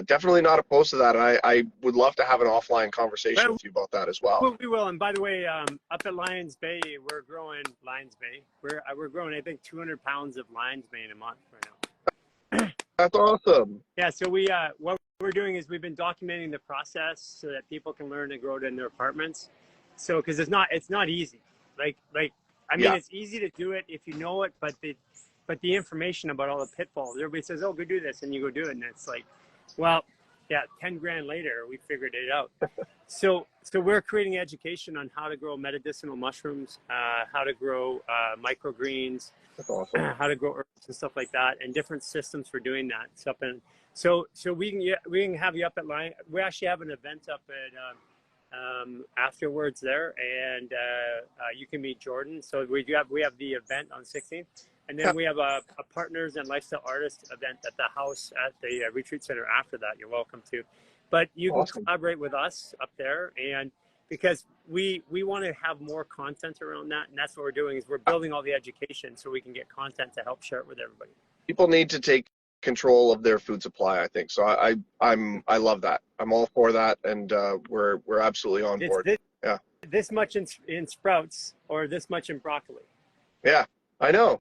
definitely not opposed to that. And I would love to have an offline conversation with you about that as well. We will. And by the way, up at Lions Bay, we're growing We're growing, I think, 200 pounds of lion's mane a month right now. That's awesome. Yeah. So what we're doing is we've been documenting the process so that people can learn to grow it in their apartments. So, because it's not easy. Like I mean, it's easy to do it if you know it, but the information about all the pitfalls, everybody says, oh, go do this, and you go do it, and it's like, well, Yeah, 10 grand later, we figured it out. So we're creating education on how to grow medicinal mushrooms, how to grow microgreens, That's awesome. how to grow herbs and stuff like that, and different systems for doing that. So we can have you up at Line. We actually have an event up at afterwards there, and you can meet Jordan. So we have the event on 16th, and then we have a partners and lifestyle artists event at the house at the retreat center after that. You're welcome to, but you can collaborate with us up there, and because we want to have more content around that, and that's what we're doing is we're building all the education so we can get content to help share it with everybody. People need to take control of their food supply, I think. So I love that. I'm all for that, and we're absolutely on board. Yeah. This much in sprouts or this much in broccoli. Yeah, I know.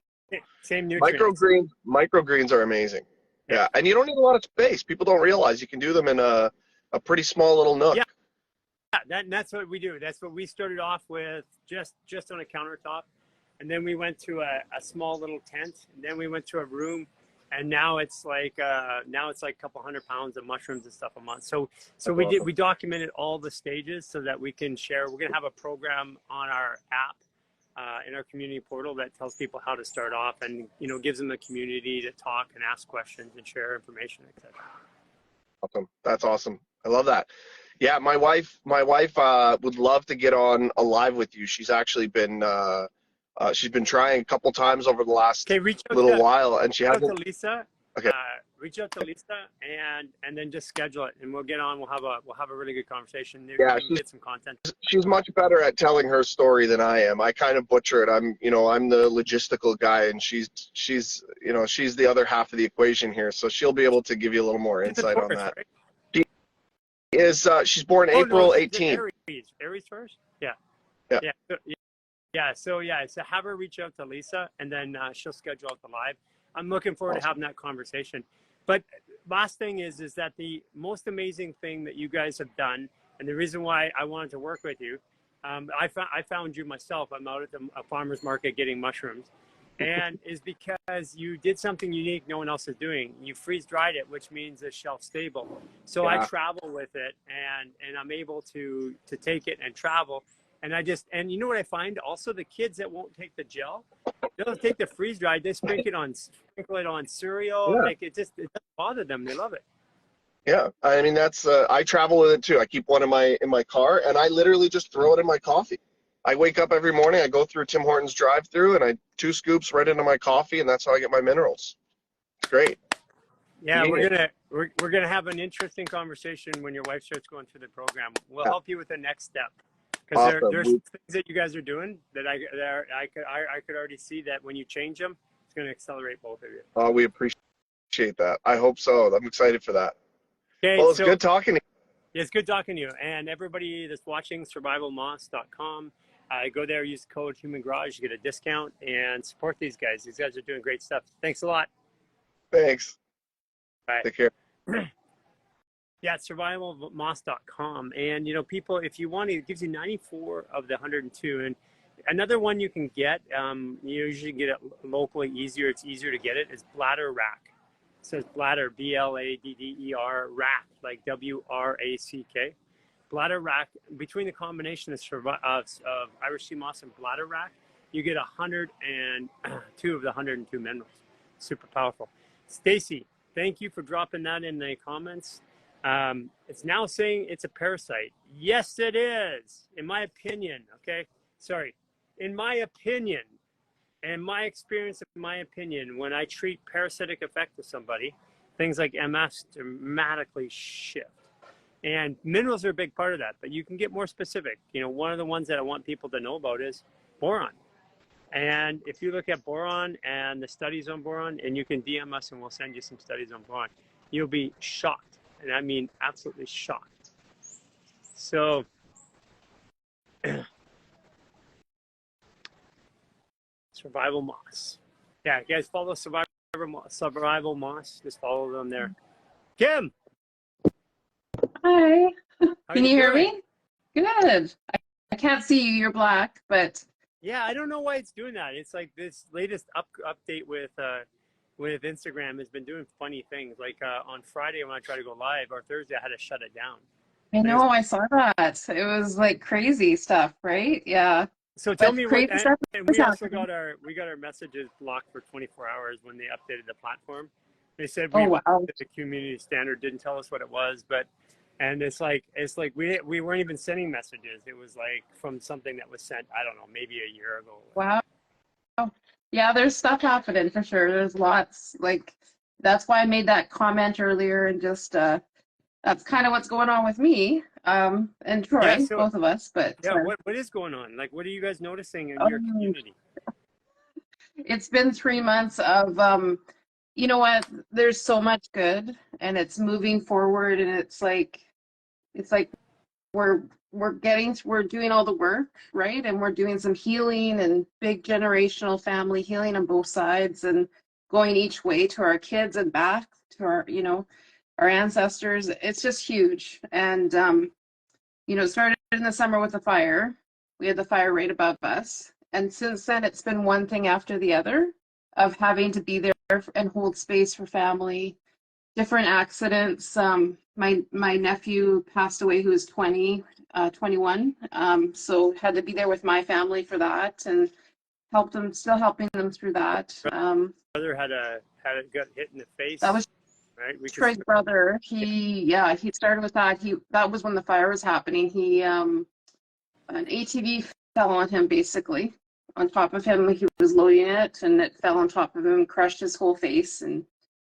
Same nutrients. Microgreens are amazing. Yeah, and you don't need a lot of space. People don't realize you can do them in a pretty small little nook. Yeah. That's what we do. That's what we started off with, just on a countertop, and then we went to a small little tent, and then we went to a room, and now it's like a couple 100 pounds of mushrooms and stuff a month. So we documented all the stages so that we can share. We're gonna have a program on our app, in our community portal that tells people how to start off, and gives them a community to talk and ask questions and share information, etc. Awesome. That's awesome. I love that. Yeah, my wife would love to get on a live with you. She's actually been trying a couple times over the last little while, and she hasn't. To Lisa. Okay. Reach out to Lisa and then just schedule it, and we'll get on. We'll have a really good conversation. Yeah, we can get some content. She's much better at telling her story than I am. I kind of butcher it. I'm the logistical guy, and she's the other half of the equation here. So she'll be able to give you a little more insight on that. Right? She's born April 18th. Aries first? Yeah. Yeah. So have her reach out to Lisa, and then she'll schedule out the live. I'm looking forward to having that conversation. But last thing is that the most amazing thing that you guys have done, and the reason why I wanted to work with you, I found you myself. I'm out at a farmer's market getting mushrooms, and is because you did something unique no one else is doing. You freeze dried it, which means it's shelf stable. So I travel with it, and I'm able to take it and travel. And you know what I find? Also, the kids that won't take the gel, they'll take the freeze dried. They sprinkle it on cereal. Yeah. Like it doesn't bother them. They love it. Yeah, I mean that's I travel with it too. I keep one in my car, and I literally just throw it in my coffee. I wake up every morning. I go through Tim Hortons drive-through, and I 2 scoops right into my coffee, and that's how I get my minerals. It's great. Yeah, we're gonna have an interesting conversation when your wife starts going through the program. We'll help you with the next step. Because there's things that you guys are doing that I could already see that when you change them, it's going to accelerate both of you. Oh, we appreciate that. I hope so. I'm excited for that. Okay, well, it's good talking to you. Yeah, it's good talking to you. And everybody that's watching, survivalmoss.com, go there, use the code Human Garage, you get a discount, and support these guys. These guys are doing great stuff. Thanks a lot. Thanks. Bye. Take care. Yeah, it's survivalmoss.com. And, people, if you want it gives you 94 of the 102. And another one you can get, you usually get it locally easier. It's easier to get it, is Bladder Rack. It says Bladder, BLADDER, Rack, like WRACK. Bladder Rack, between the combination of Irish sea moss and Bladder Rack, you get 102 of the 102 minerals. Super powerful. Stacy, thank you for dropping that in the comments. It's now saying it's a parasite. Yes, it is, in my opinion. Okay, sorry. In my opinion, and my experience, in my opinion, when I treat parasitic effect with somebody, things like MS dramatically shift. And minerals are a big part of that, but you can get more specific. One of the ones that I want people to know about is boron. And if you look at boron and the studies on boron, and you can DM us and we'll send you some studies on boron, you'll be shocked. And I mean absolutely shocked. So Survival Moss. Yeah, you guys follow Survival Moss. Just follow them there. Kim! Hi. How Can you hear doing? me? Good. I can't see you. You're black, but yeah, I don't know why it's doing that. It's like this latest update with with Instagram has been doing funny things. Like on Friday when I tried to go live, or Thursday I had to shut it down. I Like, know, I saw that. It was like crazy stuff, right? Yeah. so tell But me what, crazy stuff and is we also happening. got our messages blocked for 24 hours when they updated the platform. They said Oh, we wow. violated the community standard, didn't tell us what it was, but and it's like we weren't even sending messages. It was like from something that was sent, I don't know, maybe a year ago. Wow. Yeah, there's stuff happening for sure. There's lots. Like, that's why I made that comment earlier, and just that's kind of what's going on with me, and Yeah, Troy, so both of us. But yeah, what is going on? Like, what are you guys noticing in your um, community? it's been 3 months of you know what? There's so much good, and it's moving forward, and it's like we're doing all the work, right? And we're doing some healing and big generational family healing on both sides, and going each way to our kids and back to our, our ancestors. It's just huge. And it started in the summer with the fire. We had the fire right above us, and since then it's been one thing after the other of having to be there and hold space for family. Different accidents. My nephew passed away, who was 21. So had to be there with my family for that, and still helping them through that. Brother had got hit in the face, That was right? Troy's brother. He started with that. That was when the fire was happening. An ATV fell on him, basically on top of him. He was loading it, and it fell on top of him, crushed his whole face, and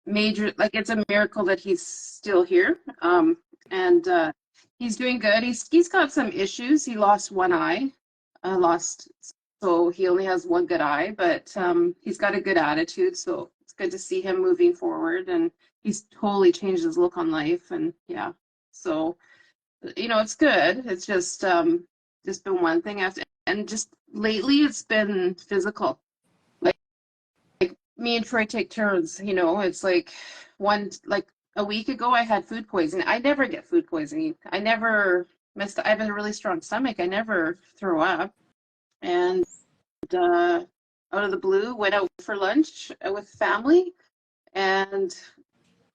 major, like, it's a miracle that he's still here. And he's doing good. He's got some issues. He lost one eye, so he only has one good eye, but he's got a good attitude, so it's good to see him moving forward, and he's totally changed his look on life. And yeah, so it's good. It's just been one thing after, and just lately it's been physical. Me and Troy take turns, it's like a week ago I had food poisoning. I never get food poisoning. I have a really strong stomach. I never throw up. And out of the blue, went out for lunch with family and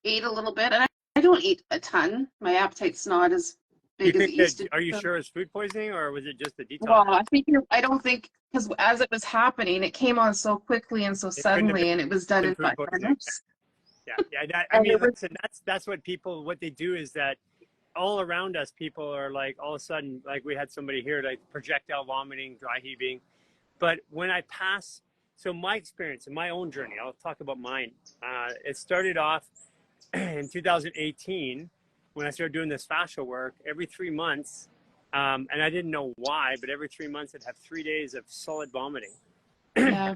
ate a little bit. And I don't eat a ton. My appetite's not as You big as it think used that? to Are you be. sure it's food poisoning, or was it just the detox? Well, I don't think, because as it was happening, it came on so quickly and so It couldn't have suddenly, and it was done been in food 5 poisoning. minutes. Yeah. I And mean, it was, listen, that's what they do is that all around us, people are like, all of a sudden, like we had somebody here, like projectile vomiting, dry heaving. But when I pass, so my experience in my own journey, I'll talk about mine. It started off in 2018 when I started doing this fascial work every 3 months. And I didn't know why, but every 3 months I'd have 3 days of solid vomiting, yeah.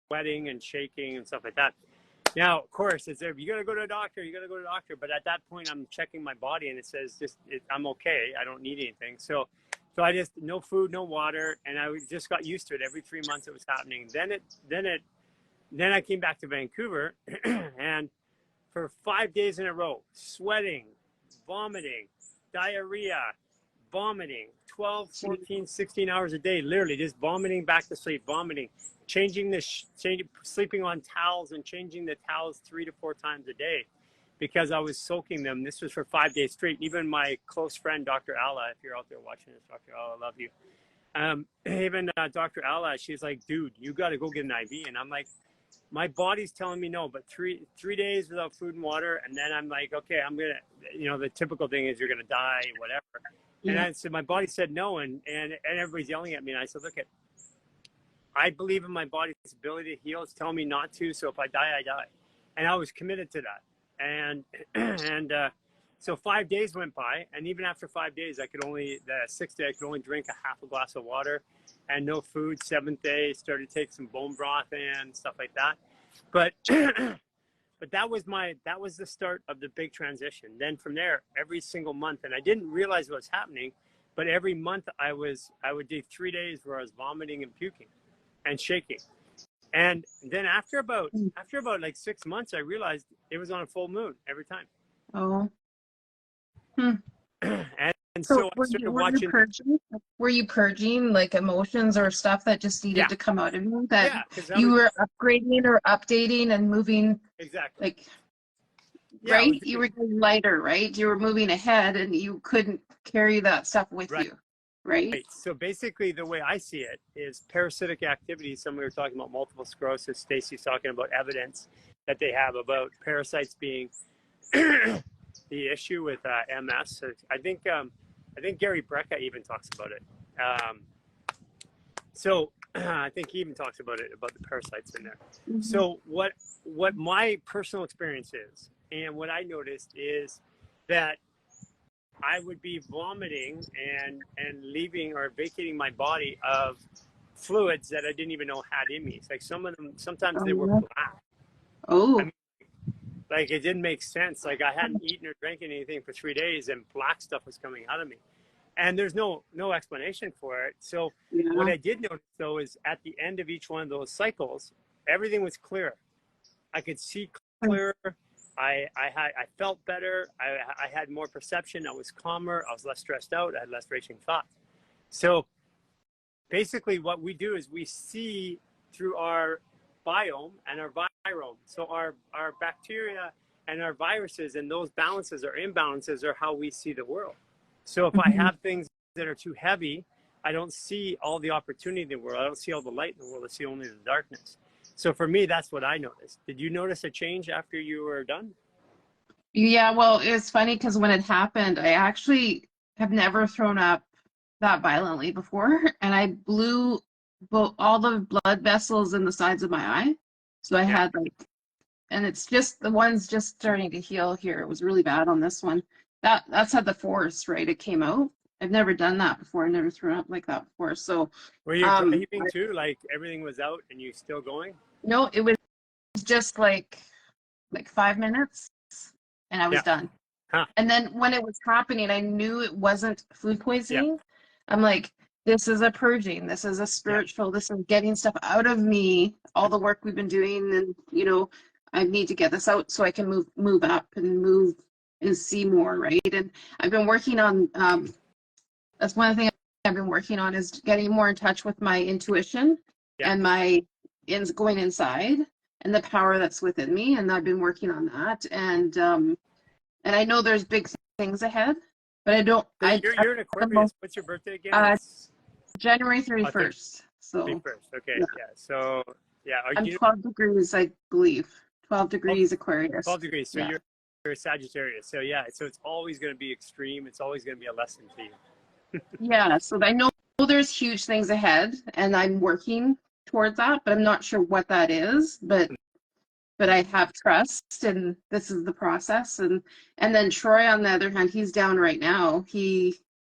sweating and shaking and stuff like that. Now, of course, it's there. You got to go to a doctor. You got to go to a doctor. But at that point, I'm checking my body, and it says I'm okay. I don't need anything. So I just no food, no water, and I just got used to it. Every 3 months, it was happening. Then I came back to Vancouver, and for 5 days in a row, sweating, vomiting, diarrhea, vomiting, 12, 14, 16 hours a day, literally just vomiting back to sleep, vomiting, sleeping on towels and changing the towels 3 to 4 times a day because I was soaking them. This was for 5 days straight. Even my close friend, Dr. Alla, if you're out there watching this, Dr. Alla, I love you. Even Dr. Alla, she's like, dude, you got to go get an IV. And I'm like, my body's telling me no, but three days without food and water. And then I'm like, okay, I'm going to, the typical thing is you're going to die, whatever. And I said, my body said no. And everybody's yelling at me. And I said, look, I believe in my body's ability to heal. It's telling me not to. So if I die, I die. And I was committed to that. And so 5 days went by. And even after 5 days, the 6th day, I could only drink a half a glass of water and no food. 7th day, started to take some bone broth and stuff like that. But but that was the start of the big transition. Then from there, every single month, and I didn't realize what was happening, but every month I would do 3 days where I was vomiting and puking and shaking. And then after about like 6 months, I realized it was on a full moon every time. Oh. And So so I started watching. were you purging like emotions or stuff that just needed Yeah, to come out of you that yeah, because I you was were upgrading or updating and moving exactly. like Yeah, I was right? You were getting lighter, right? You were moving ahead and you couldn't carry that stuff with right. you, right? So basically, the way I see it is parasitic activity. Somebody were talking about multiple sclerosis. Stacy's talking about evidence that they have about parasites being the issue with MS. So I think Gary Brecka even talks about it. So I think he even talks about it, about the parasites in there. Mm-hmm. So what my personal experience is, and what I noticed is that I would be vomiting and leaving or vacating my body of fluids that I didn't even know had in me. It's like some of them, sometimes they were black. I Oh, mean, like it didn't make sense. Like I hadn't eaten or drinking anything for 3 days, and black stuff was coming out of me, and there's no explanation for it. So yeah. what I did notice though is at the end of each one of those cycles, everything was clear. I could see clearer. I felt better. I had more perception. I was calmer. I was less stressed out. I had less racing thoughts. So basically what we do is we see through our biome and our virome. So our bacteria and our viruses and those balances or imbalances are how we see the world. So if I have things that are too heavy, I don't see all the opportunity in the world. I don't see all the light in the world. I see only the darkness. So for me, that's what I noticed. Did you notice a change after you were done? Yeah, well, it was funny because when it happened, I actually have never thrown up that violently before, and I blew all the blood vessels in the sides of my eye. So I had like, and it's just the one's just starting to heal here. It was really bad on this one. That's had the force, right? It came out. I've never done that before. I never thrown up like that before. So Were you dry heaving too? Like everything was out and you still going? no, it was just like 5 minutes, and I was done. Huh. And then when it was happening, I knew it wasn't food poisoning. I'm like, this is a purging. This is a spiritual. This is getting stuff out of me. All the work we've been doing, and I need to get this out so I can move up and move and see more, right? And I've been working on. That's one of the things I've been working on is getting more in touch with my intuition and my going inside and the power that's within me. And I've been working on that. And I know there's big things ahead, but I don't. So you're an Aquarius. What's your birthday again? January 31st. So 31st. Okay. Yeah. So I'm 12 degrees, I believe. 12 degrees Aquarius. 12 degrees. So you're a Sagittarius. So so it's always going to be extreme. It's always going to be a lesson to you. So I know there's huge things ahead, and I'm working towards that, but I'm not sure what that is. But I have trust, and this is the process. And then Troy, on the other hand, he's down right now.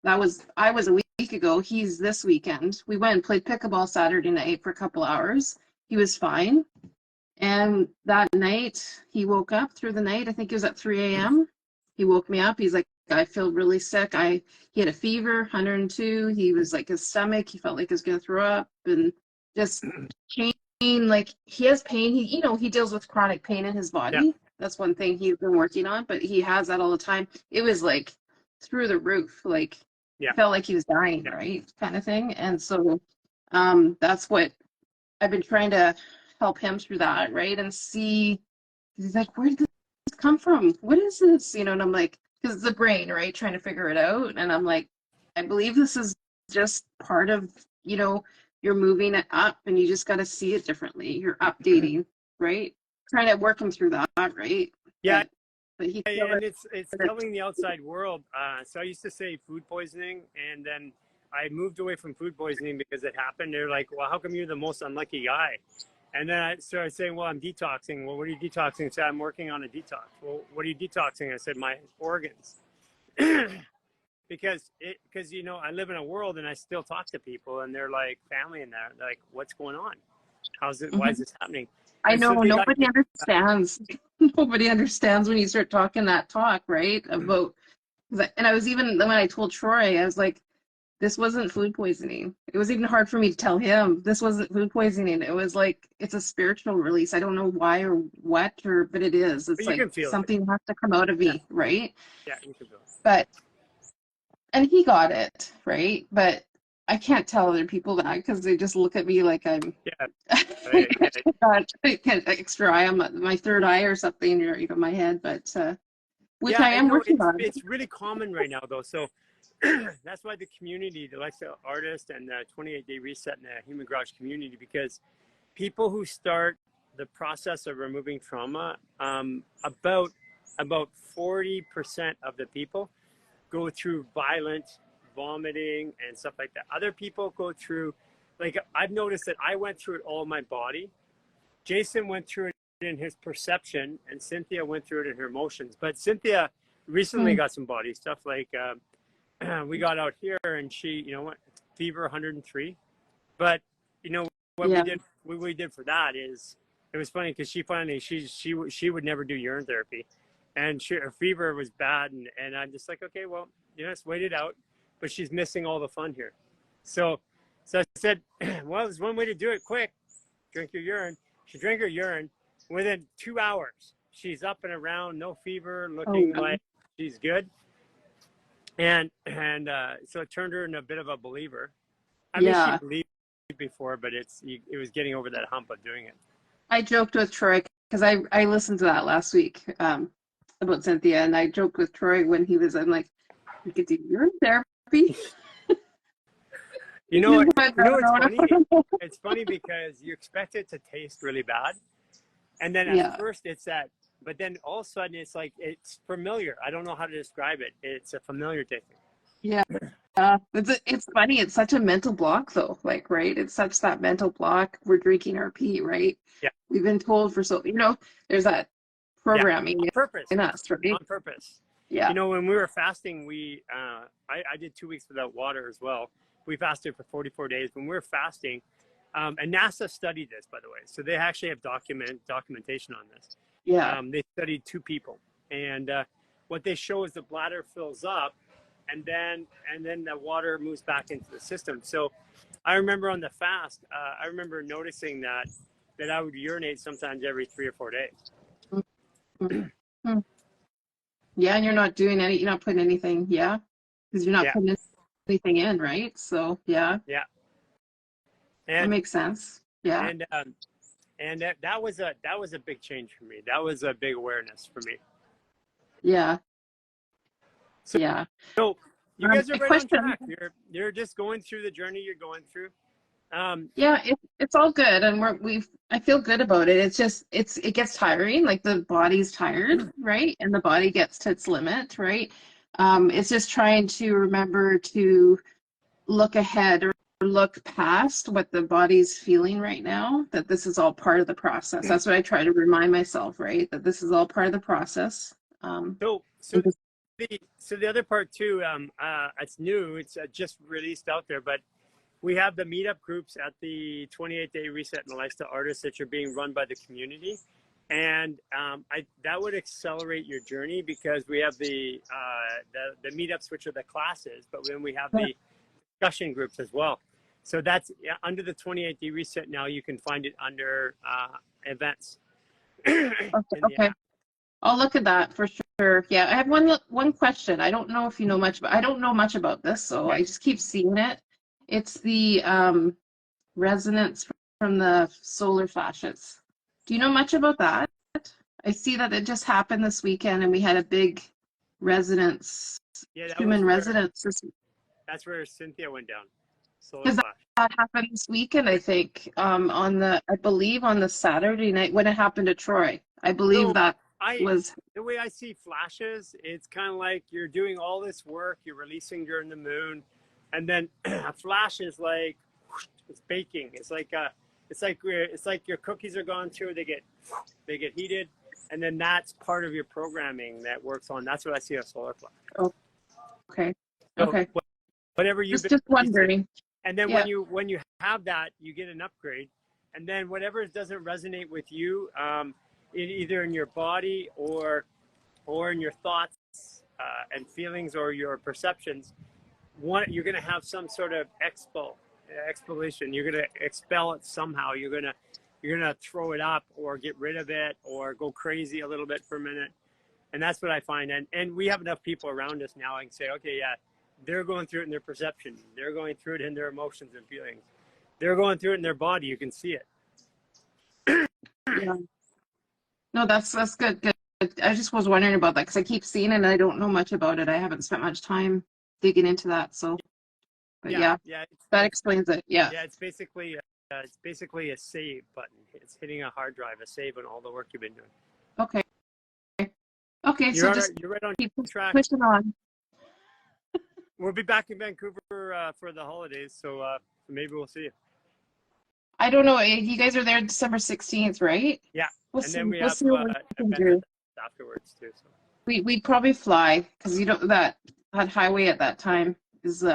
I was a week ago. He's this weekend. We went and played pickleball Saturday night for a couple hours. He was fine. And that night, he woke up through the night. I think it was at 3 a.m. He woke me up. He's like, I feel really sick. He had a fever, 102. He was like, his stomach, he felt like he was going to throw up, and just pain. Like he has pain. He deals with chronic pain in his body. Yeah. That's one thing he's been working on, but he has that all the time. It was like through the roof. Like felt like he was dying, right? Kind of thing. And so that's what I've been trying to help him through that, right? And see, he's like, where did this come from? What is this? And I'm like, because it's the brain, right? Trying to figure it out. And I'm like, I believe this is just part of, you're moving it up, and you just got to see it differently. You're updating, right? Trying to work him through that, right? Yeah. But and it's telling the outside world. So I used to say food poisoning, and then I moved away from food poisoning because it happened. They're like, well, how come you're the most unlucky guy? And then I started saying, well, I'm detoxing. Well, what are you detoxing? I said, I'm working on a detox. Well, what are you detoxing? I said, my organs. because I live in a world and I still talk to people, and they're like family, and they're like, what's going on? How's it? Why is this happening? I know nobody understands. Nobody understands when you start talking that talk, right? About, and I was even, when I told Troy, I was like, this wasn't food poisoning. It was even hard for me to tell him this wasn't food poisoning. It was like, it's a spiritual release. I don't know why or what, but it is. It's like something has to come out of me, right? Yeah, you can feel it. But and he got it, right? But I can't tell other people that because they just look at me like I'm Yeah, yeah, got an extra eye on my third eye or something, or my head. But which yeah. I And am no, working on. it's really common right now though. So that's why the community, the lifestyle artist and the 28-day reset and the human garage community, because people who start the process of removing trauma, about 40% of the people go through violent vomiting and stuff like that. Other people go through, like I've noticed that I went through it all in my body. Jason went through it in his perception, and Cynthia went through it in her emotions. But Cynthia recently got some body stuff. Like we got out here, and she, what, fever 103. But what Yeah. we did for that is, it was funny because she would never do urine therapy, and her fever was bad, and I'm just like, okay, well, let's wait it out. But she's missing all the fun here. So I said, well, there's one way to do it quick. Drink your urine. She drank her urine. Within 2 hours, she's up and around, no fever, looking like she's good. And so it turned her into a bit of a believer. I mean, she believed before, but it was getting over that hump of doing it. I joked with Troy because I listened to that last week about Cynthia, and I joked with Troy when I'm like, we could do urine therapy. It's funny? It's funny because you expect it to taste really bad. And then at first it's that, but then all of a sudden it's like, it's familiar. I don't know how to describe it. It's a familiar tasting. Yeah. It's funny. It's such a mental block though. Like, right. It's such that mental block. We're drinking our pee, right? Yeah. We've been told for there's that programming on purpose. in us, right? On purpose. Yeah. When we were fasting, I did 2 weeks without water as well. We fasted for 44 days. When we were fasting, and NASA studied this, by the way. So they actually have documentation on this. Yeah. They studied 2 people, and what they show is the bladder fills up, and then the water moves back into the system. So I remember on the fast, I remember noticing that I would urinate sometimes every 3 or 4 days. Mm-hmm. Yeah, and you're not putting anything, because you're not putting anything in, right? So yeah. And that makes sense. Yeah. And that was a big change for me. That was a big awareness for me. Yeah. So, yeah. So you guys are right question. on track. You're just going through the journey you're going through. It's all good, and I feel good about it. It's just it gets tiring. Like the body's tired, right? And the body gets to its limit, right? It's just trying to remember to look ahead or look past what the body's feeling right now, that this is all part of the process. That's what I try to remind myself, right? That this is all part of the process. So the other part too, it's new, it's just released out there, but we have the meetup groups at the 28-day reset and lifestyle artists that are being run by the community. And that would accelerate your journey because we have the meetups, which are the classes, but then we have the discussion groups as well. So that's under the 28-day reset. Now you can find it under events. Okay. I'll look at that for sure. Yeah, I have one question. I don't know if you know much, but I don't know much about this, so I just keep seeing it. It's the resonance from the solar fascias. Do you know much about that? I see that it just happened this weekend, and we had a big resonance, human resonance. That's where Cynthia went down. Because that happened this weekend, I think, I believe on the Saturday night when it happened to Troy. I believe the way I see flashes, it's kind of like you're doing all this work, you're releasing during the moon, and then a flash is like it's baking. It's like your cookies are gone through. They get heated, and then that's part of your programming that works on. That's what I see a solar flash. Oh, okay. So okay. Whatever you just wondering. And then when you have that, you get an upgrade, and then whatever doesn't resonate with you, either in your body or in your thoughts and feelings or your perceptions, you're going to have some sort of expulsion. You're going to expel it somehow. You're going to throw it up or get rid of it or go crazy a little bit for a minute. And that's what I find. And we have enough people around us now. I can say, okay, they're going through it in their perception. They're going through it in their emotions and feelings. They're going through it in their body. You can see it. Yeah. No, that's good. Good. I just was wondering about that because I keep seeing it and I don't know much about it. I haven't spent much time digging into that. So, but yeah, that explains it. Yeah. Yeah, it's basically a save button. It's hitting a hard drive, a save on all the work you've been doing. Okay. Okay. So You're right on keep track. pushing on. We'll be back in Vancouver for the holidays, so maybe we'll see you. I don't know. You guys are there December 16th, right? Yeah. We'll and see. then we We'll have see what we can do. events afterwards too. So. We'd probably fly because you know that highway at that time is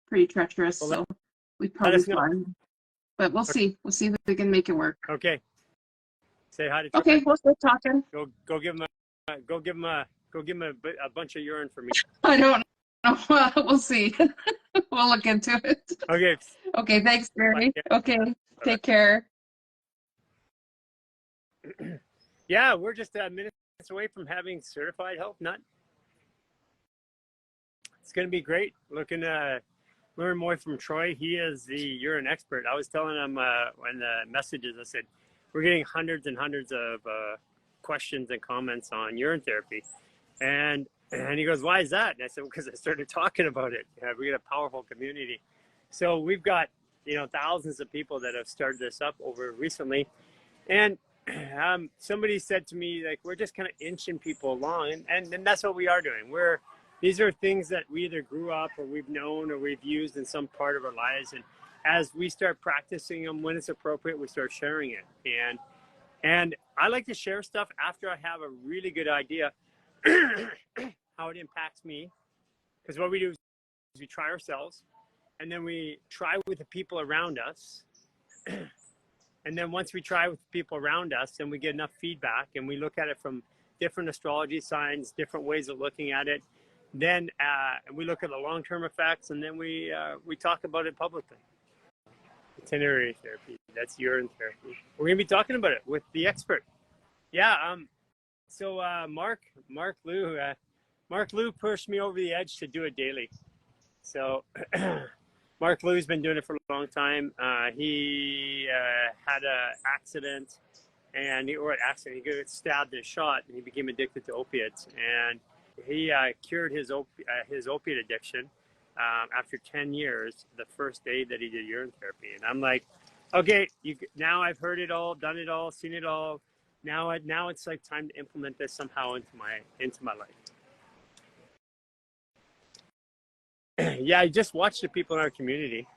pretty treacherous. Well, so we'd probably us know. fly. But we'll see. We'll see if we can make it work. Okay. Say hi to Troy. Okay, we'll start talking. Go give him a bunch of urine for me. I don't know. We'll see. We'll look into it. Okay. Okay, thanks, Barry. Okay, take care. Yeah, we're just minutes away from having certified health nut. It's going to be great. Looking to learn more from Troy. He is the urine expert. I was telling him when the messages, I said, we're getting hundreds and hundreds of questions and comments on urine therapy. And he goes, why is that? And I said, because I started talking about it. We got a powerful community. So we've got, thousands of people that have started this up over recently. And somebody said to me, like, we're just kind of inching people along. And that's what we are doing. These are things that we either grew up or we've known or we've used in some part of our lives. And as we start practicing them when it's appropriate, we start sharing it. And I like to share stuff after I have a really good idea how it impacts me. Because what we do is we try ourselves, and then we try with the people around us. And then once we try with the people around us, then we get enough feedback, and we look at it from different astrology signs, different ways of looking at it. Then we look at the long-term effects, and then we talk about it publicly. Itinerary therapy, that's urine therapy. We're going to be talking about it with the expert. Yeah, so Mark Lou pushed me over the edge to do it daily. So Mark Lou's been doing it for a long time. He had an accident, he got stabbed and shot, and he became addicted to opiates. And he cured his opiate addiction after 10 years, the first day that he did urine therapy. And I'm like, okay, now I've heard it all, done it all, seen it all. Now it's like time to implement this somehow into my life. Yeah, I just watch the people in our community.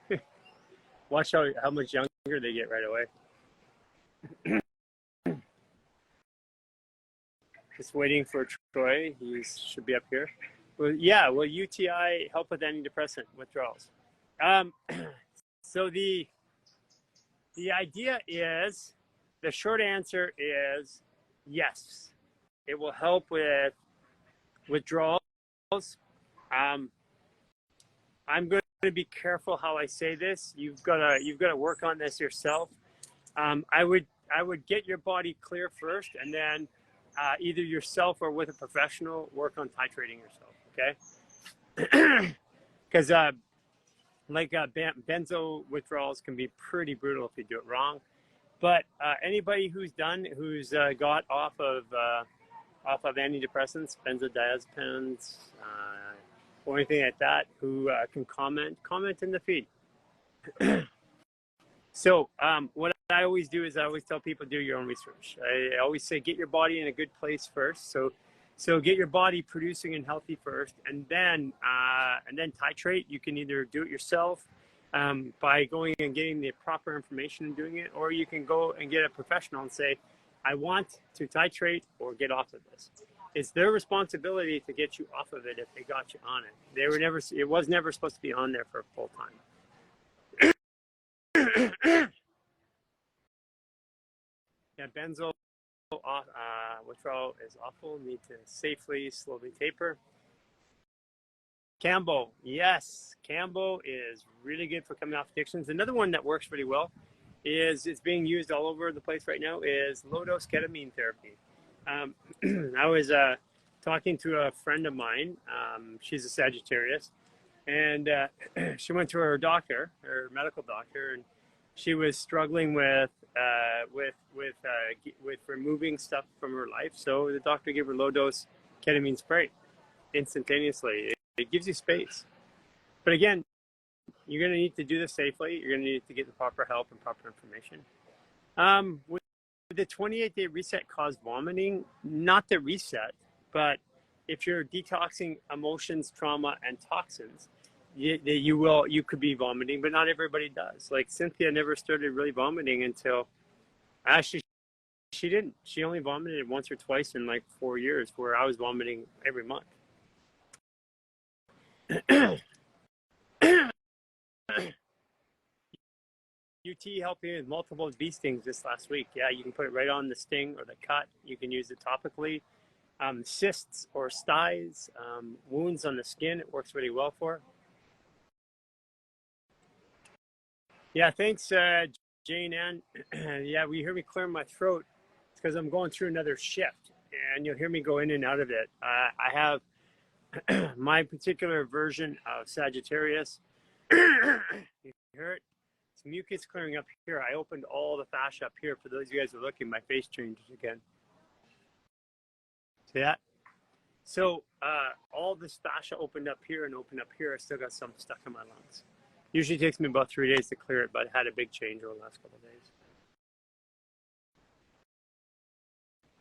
Watch how much younger they get right away. Just waiting for Troy. He should be up here. Well, yeah. Will UTI help with antidepressant withdrawals? So the idea is, the short answer is yes. It will help with withdrawals. I'm going to be careful how I say this. You've got to work on this yourself. I would get your body clear first, and then either yourself or with a professional, work on titrating yourself. Okay? Because benzo withdrawals can be pretty brutal if you do it wrong. But anybody who's got off of antidepressants, benzodiazepines, or anything like that, who can comment in the feed. So what I always do is I always tell people, do your own research. I always say, get your body in a good place first. So get your body producing and healthy first, and then titrate. You can either do it yourself by going and getting the proper information and doing it, or you can go and get a professional and say, I want to titrate or get off of this. It's their responsibility to get you off of it if they got you on it. It was never supposed to be on there for full time. Yeah, benzo withdrawal is awful. Need to safely, slowly taper. Cambo, yes, Cambo is really good for coming off addictions. Another one that works really well it's being used all over the place right now is low-dose ketamine therapy. I was talking to a friend of mine. She's a Sagittarius, and she went to her doctor, her medical doctor, and she was struggling with removing stuff from her life. So the doctor gave her low dose ketamine spray instantaneously. It gives you space, but again, you're going to need to do this safely. You're going to need to get the proper help and proper information. Would the 28-day reset cause vomiting? Not the reset, but if you're detoxing emotions, trauma, and toxins, you could be vomiting, but not everybody does. Like Cynthia never started really vomiting until actually she didn't. She only vomited once or twice in like 4 years, where I was vomiting every month. UT helped me with multiple bee stings this last week. Yeah, you can put it right on the sting or the cut. You can use it topically. Cysts or styes, wounds on the skin, it works really well for. Yeah, thanks, Jane Ann. Yeah, we hear me clear my throat. It's because I'm going through another shift, and you'll hear me go in and out of it. I have my particular version of Sagittarius. You hear it? It's mucus clearing up here. I opened all the fascia up here. For those of you guys who are looking, my face changes again. See that? So all this fascia opened up here and opened up here. I still got some stuck in my lungs. Usually takes me about 3 days to clear it, but I had a big change over the last couple of days.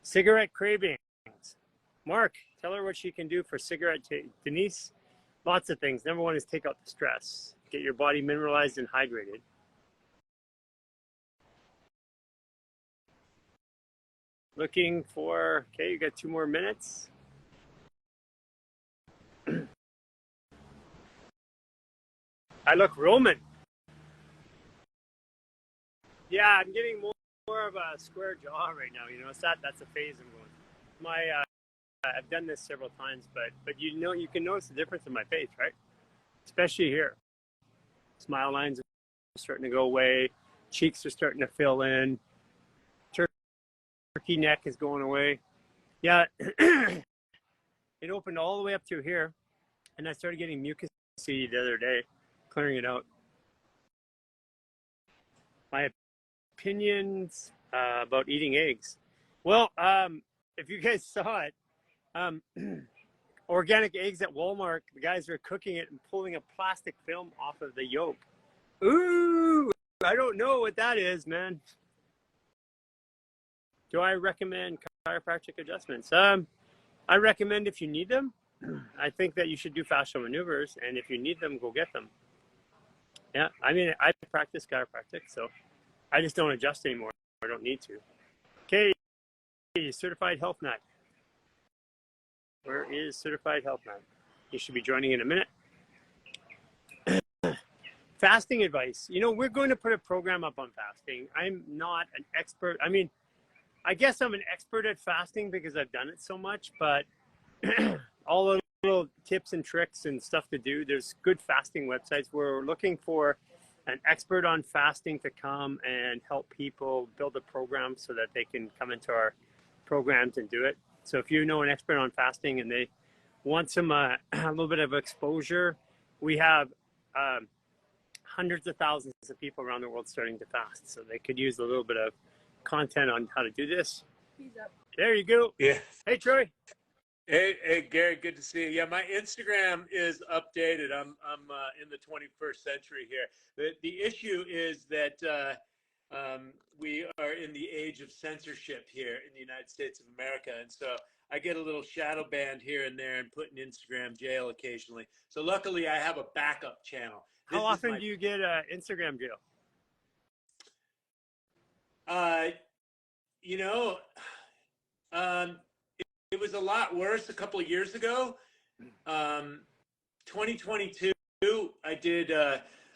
Cigarette cravings. Mark, tell her what she can do for cigarette. Denise, lots of things. Number one is take out the stress. Get your body mineralized and hydrated. Looking for, okay, you got 2 more minutes. I look Roman. Yeah, I'm getting more of a square jaw right now. You know, that's a phase I'm going. I've done this several times, but you know, you can notice the difference in my face, right? Especially here. Smile lines are starting to go away. Cheeks are starting to fill in. Turkey neck is going away. Yeah, it opened all the way up through here, and I started getting mucus the other day, clearing it out. My opinions about eating eggs. Well, if you guys saw it, organic eggs at Walmart, the guys are cooking it and pulling a plastic film off of the yolk. Ooh, I don't know what that is, man. Do I recommend chiropractic adjustments? I recommend if you need them. I think that you should do fascial maneuvers, and if you need them, go get them. Yeah, I mean, I practice chiropractic, so I just don't adjust anymore. I don't need to. Okay, certified health nut. Where is certified health nut? You should be joining in a minute. Fasting advice. You know, we're going to put a program up on fasting. I'm not an expert. I mean, I guess I'm an expert at fasting because I've done it so much, but all the little tips and tricks and stuff to do, there's good fasting websites. We're looking for an expert on fasting to come and help people build a program so that they can come into our programs and do it. So if you know an expert on fasting and they want some a little bit of exposure, we have hundreds of thousands of people around the world starting to fast, so they could use a little bit of content on how to do this. He's up. There you go. Yeah. Hey, Troy. Hey, Gary, good to see you. Yeah, my Instagram is updated. I'm in the 21st century here. The issue is that we are in the age of censorship here in the United States of America, and so I get a little shadow banned here and there and put in Instagram jail occasionally. So luckily, I have a backup channel. How often do you get Instagram jail? You know, it was a lot worse a couple of years ago. 2022, I did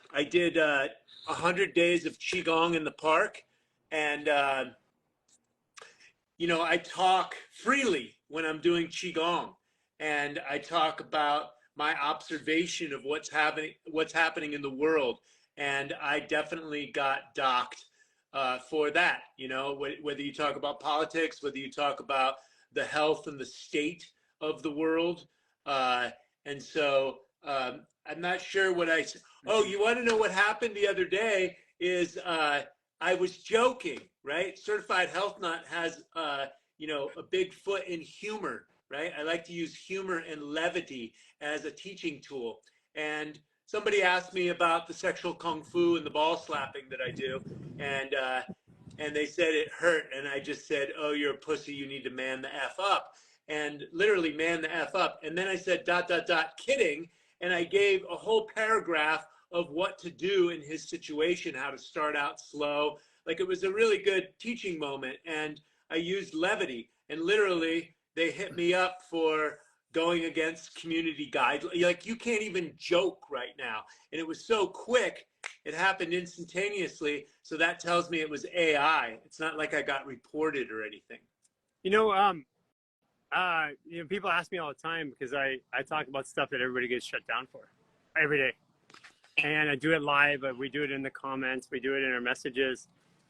100 days of qigong in the park, and you know, I talk freely when I'm doing qigong, and I talk about my observation of what's happening in the world, and I definitely got docked for that. You know, whether you talk about politics, whether you talk about the health and the state of the world, and so I'm not sure what I. Oh, you want to know what happened the other day? Is I was joking, right? Certified Health Nut has a big foot in humor, right? I like to use humor and levity as a teaching tool. And somebody asked me about the sexual kung fu and the ball slapping that I do, and they said it hurt, and I just said, "Oh, you're a pussy. You need to man the f up." And literally man the f up. And then I said kidding, and I gave a whole paragraph of what to do in his situation, how to start out slow. Like, it was a really good teaching moment, and I used levity, and literally they hit me up for going against community guidelines. Like, you can't even joke right now. And it was so quick, it happened instantaneously. So that tells me it was AI. It's not like I got reported or anything. People ask me all the time because I talk about stuff that everybody gets shut down for every day. And I do it live, we do it in the comments, we do it in our messages.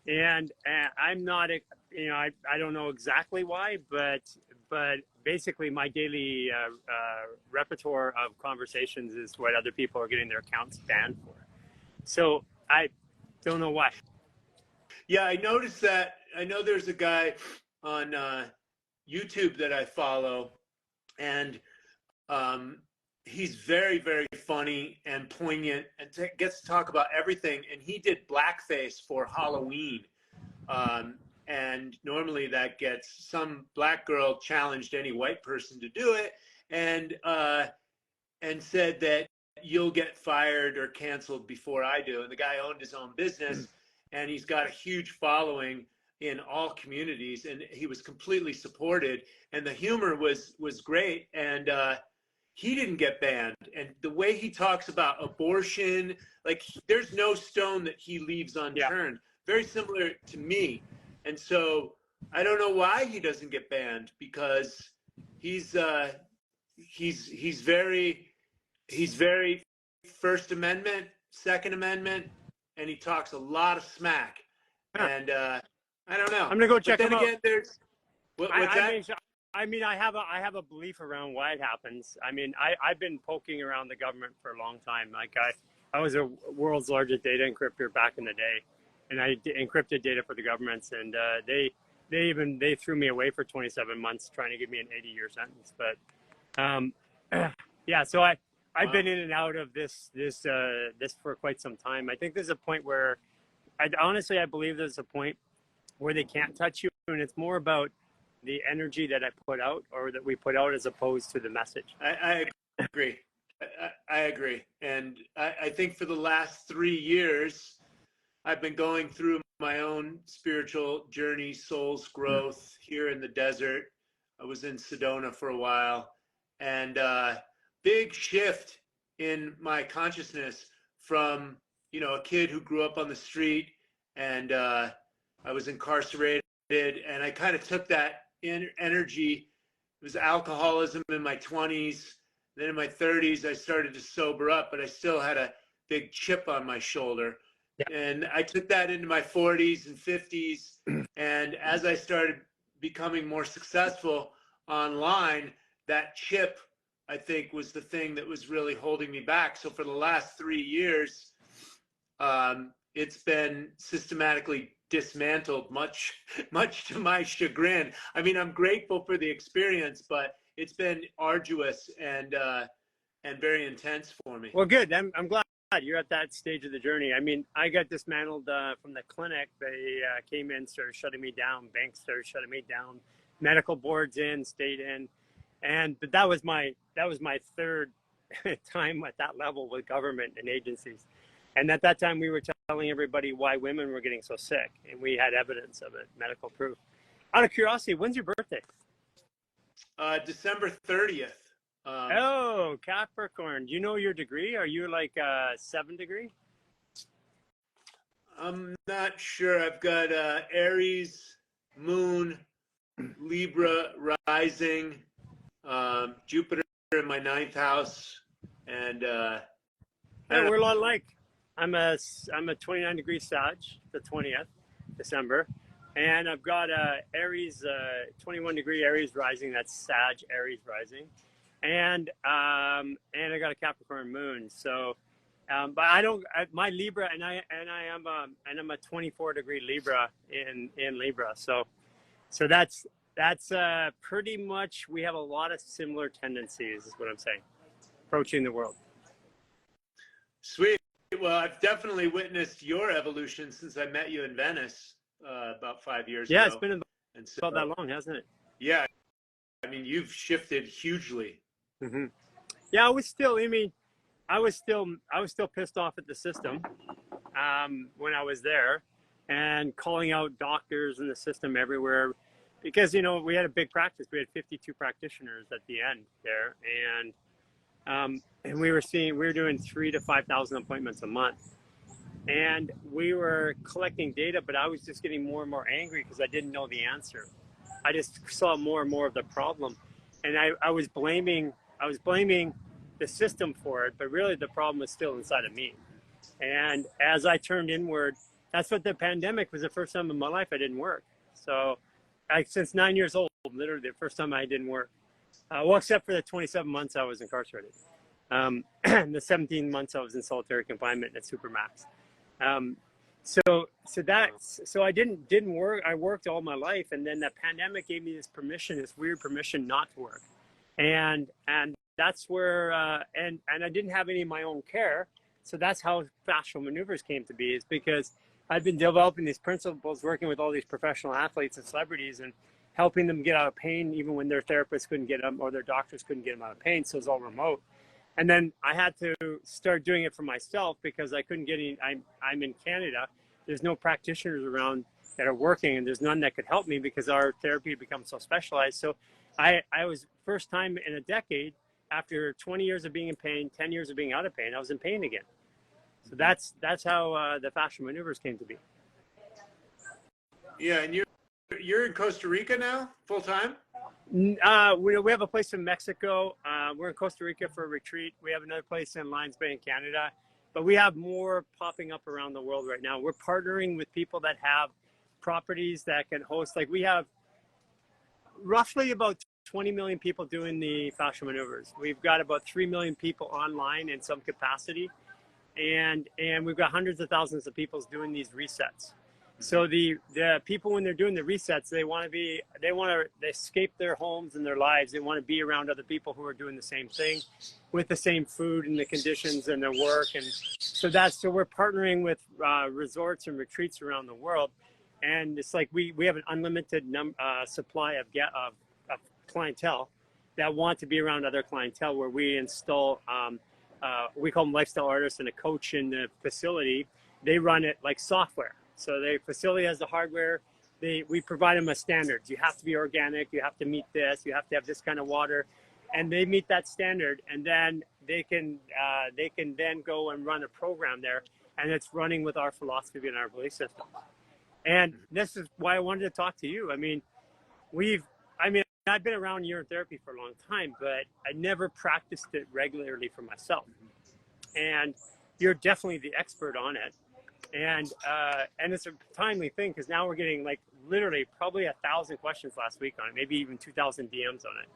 And I'm not, I don't know exactly why, but basically my daily repertoire of conversations is what other people are getting their accounts banned for. So I don't know why. Yeah, I noticed that. I know there's a guy on YouTube that I follow, and he's very, very funny and poignant, and gets to talk about everything. And he did blackface for Halloween. And normally that gets some black girl challenged any white person to do it, and said that you'll get fired or canceled before I do. And the guy owned his own business, and he's got a huge following in all communities, and he was completely supported, and the humor was great, and he didn't get banned. And the way he talks about abortion, like, there's no stone that he leaves unturned. Yeah. Very similar to me. And so I don't know why he doesn't get banned, because he's very First Amendment, Second Amendment, and he talks a lot of smack. Huh. And I don't know. I'm gonna go check him out. Then again, there's what's that? I have a belief around why it happens. I mean, I've been poking around the government for a long time. Like, I was a world's largest data encryptor back in the day, and I encrypted data for the governments, and they threw me away for 27 months trying to give me an 80-year sentence. But yeah, so I've been in and out of this for quite some time. I think there's a point where I believe there's a point where they can't touch you, and it's more about the energy that I put out, or that we put out, as opposed to the message. I agree. I agree. And I think for the last 3 years, I've been going through my own spiritual journey, soul's growth here in the desert. I was in Sedona for a while, and big shift in my consciousness from, a kid who grew up on the street, and I was incarcerated, and I kind of took that energy. It was alcoholism in my 20s. Then in my 30s, I started to sober up, but I still had a big chip on my shoulder. Yeah. And I took that into my 40s and 50s. And as I started becoming more successful online, that chip, I think, was the thing that was really holding me back. So for the last 3 years, it's been systematically dismantled, much to my chagrin. I mean, I'm grateful for the experience, but it's been arduous and very intense for me. Well, good. I'm glad you're at that stage of the journey. I mean, I got dismantled from the clinic. They came in, started shutting me down. Banks started shutting me down. Medical boards stayed in, but that was my third time at that level with government and agencies. And at that time, we were telling everybody why women were getting so sick, and we had evidence of it, medical proof. Out of curiosity, when's your birthday? December 30th. Oh, Capricorn. Do you know your degree? Are you like 7 degree? I'm not sure. I've got Aries, Moon, Libra, rising, Jupiter in my 9th house, and we're a lot alike. I'm a 29 degree Sag, the 20th December, and I've got Aries, 21 degree Aries rising. That's Sag Aries rising, and I got a Capricorn moon. So, but I don't. My Libra, and I'm a 24-degree Libra in Libra. So that's pretty much. We have a lot of similar tendencies, is what I'm saying, approaching the world. Sweet. Well, I've definitely witnessed your evolution since I met you in Venice about 5 years ago. Yeah, it's been and about that long, hasn't it? Yeah, I mean, you've shifted hugely. Mm-hmm. Yeah, I was still. I mean, I was still pissed off at the system when I was there, and calling out doctors in the system everywhere, because we had a big practice. We had 52 practitioners at the end there, and we were doing 3,000 to 5,000 appointments a month, and we were collecting data, but I was just getting more and more angry because I didn't know the answer. I just saw more and more of the problem, and I was blaming the system for it, but really the problem was still inside of me. And as I turned inward, that's what the pandemic was. The first time in my life I didn't work. So since 9 years old, literally the first time I didn't work. Well, except for the 27 months I was incarcerated. The 17 months I was in solitary confinement at Supermax. So I didn't work. I worked all my life, and then the pandemic gave me this weird permission not to work. And that's where, and I didn't have any of my own care. So that's how Fascial Maneuvers came to be, is because I've been developing these principles, working with all these professional athletes and celebrities and helping them get out of pain, even when their therapists couldn't get them or their doctors couldn't get them out of pain. So it's all remote. And then I had to start doing it for myself because I couldn't get any, I'm in Canada. There's no practitioners around that are working, and there's none that could help me because our therapy had become so specialized. So I was first time in a decade, after 20 years of being in pain, 10 years of being out of pain, I was in pain again. So that's how the Fascial Maneuvers came to be. Yeah, and you're in Costa Rica now, full time? We have a place in Mexico. We're in Costa Rica for a retreat. We have another place in Lions Bay in Canada, but we have more popping up around the world right now. We're partnering with people that have properties that can host. Like, we have roughly about 20 million people doing the Fascial Maneuvers. We've got about 3 million people online in some capacity, and we've got hundreds of thousands of people doing these resets. So the people, when they're doing the resets, they want to escape their homes and their lives. They want to be around other people who are doing the same thing, with the same food and the conditions and their work. And so we're partnering with resorts and retreats around the world. And it's like we have an unlimited supply of clientele that want to be around other clientele, where we install, we call them lifestyle artists, and a coach in the facility. They run it like software. So the facility has the hardware. We provide them a standard. You have to be organic. You have to meet this. You have to have this kind of water, and they meet that standard. And then they can then go and run a program there, and it's running with our philosophy and our belief system. And this is why I wanted to talk to you. I mean, I've been around urine therapy for a long time, but I never practiced it regularly for myself. And you're definitely the expert on it. And it's a timely thing, because now we're getting like literally probably 1,000 questions last week on it, maybe even 2,000 DMs on it.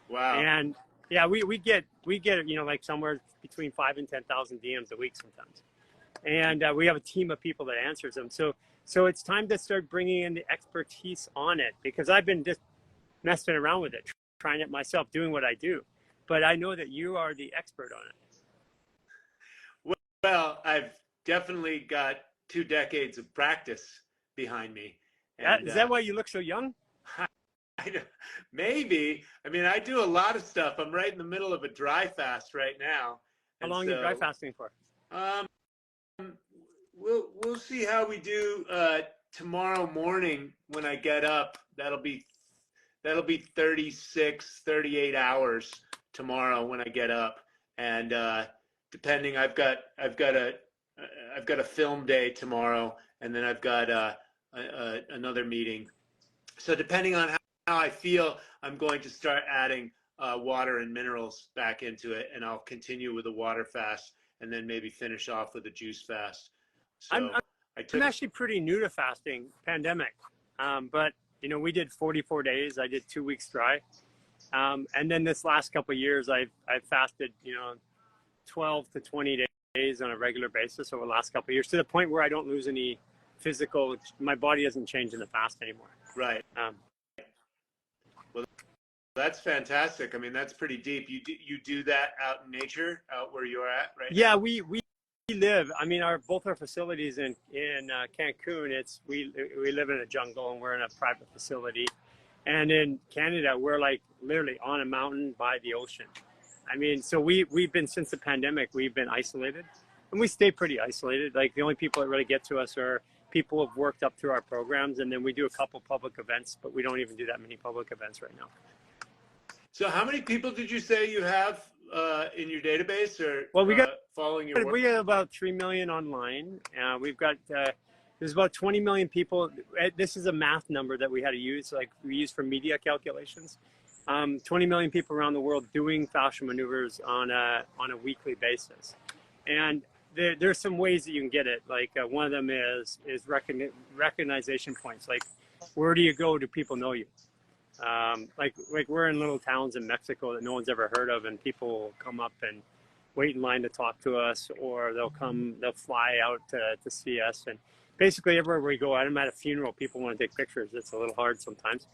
Wow. And yeah, we get like somewhere between 5,000 and 10,000 DMs a week sometimes. And we have a team of people that answers them. So it's time to start bringing in the expertise on it, because I've been just messing around with it, trying it myself, doing what I do. But I know that you are the expert on it. Well, I've definitely got 2 decades of practice behind me. And, is that why you look so young? Maybe. I mean, I do a lot of stuff. I'm right in the middle of a dry fast right now. How long are you dry fasting for? We'll see how we do tomorrow morning when I get up. That'll be 36, 38 hours tomorrow when I get up. And depending, I've got a film day tomorrow, and then I've got another meeting. So depending on how I feel, I'm going to start adding water and minerals back into it, and I'll continue with a water fast, and then maybe finish off with a juice fast. So I'm actually pretty new to fasting, pandemic. But we did 44 days. I did 2 weeks dry. And then this last couple of years, I've fasted, 12 to 20 days on a regular basis over the last couple of years, to the point where I don't lose any physical, my body doesn't change in the fast anymore. Right. Well, that's fantastic. I mean, that's pretty deep. You do that out in nature, out where you're at, right? Yeah, we live. I mean, both our facilities in Cancun, we live in a jungle and we're in a private facility, and in Canada we're like literally on a mountain by the ocean. I mean, so we've been, since the pandemic, we've been isolated, and we stay pretty isolated. Like, the only people that really get to us are people who've worked up through our programs, and then we do a couple public events, but we don't even do that many public events right now. So how many people did you say you have in your database, or following your work? We have about 3 million online. We've got there's about 20 million people. This is a math number that we had to use, like we use for media calculations. 20 million people around the world doing fascial maneuvers on a weekly basis, and there's some ways that you can get it. Like one of them is recognition points. Like, where do you go? Do people know you? Like we're in little towns in Mexico that no one's ever heard of, and people will come up and wait in line to talk to us, or they'll fly out to see us. And basically everywhere we go, I'm at a funeral, people want to take pictures. It's a little hard sometimes.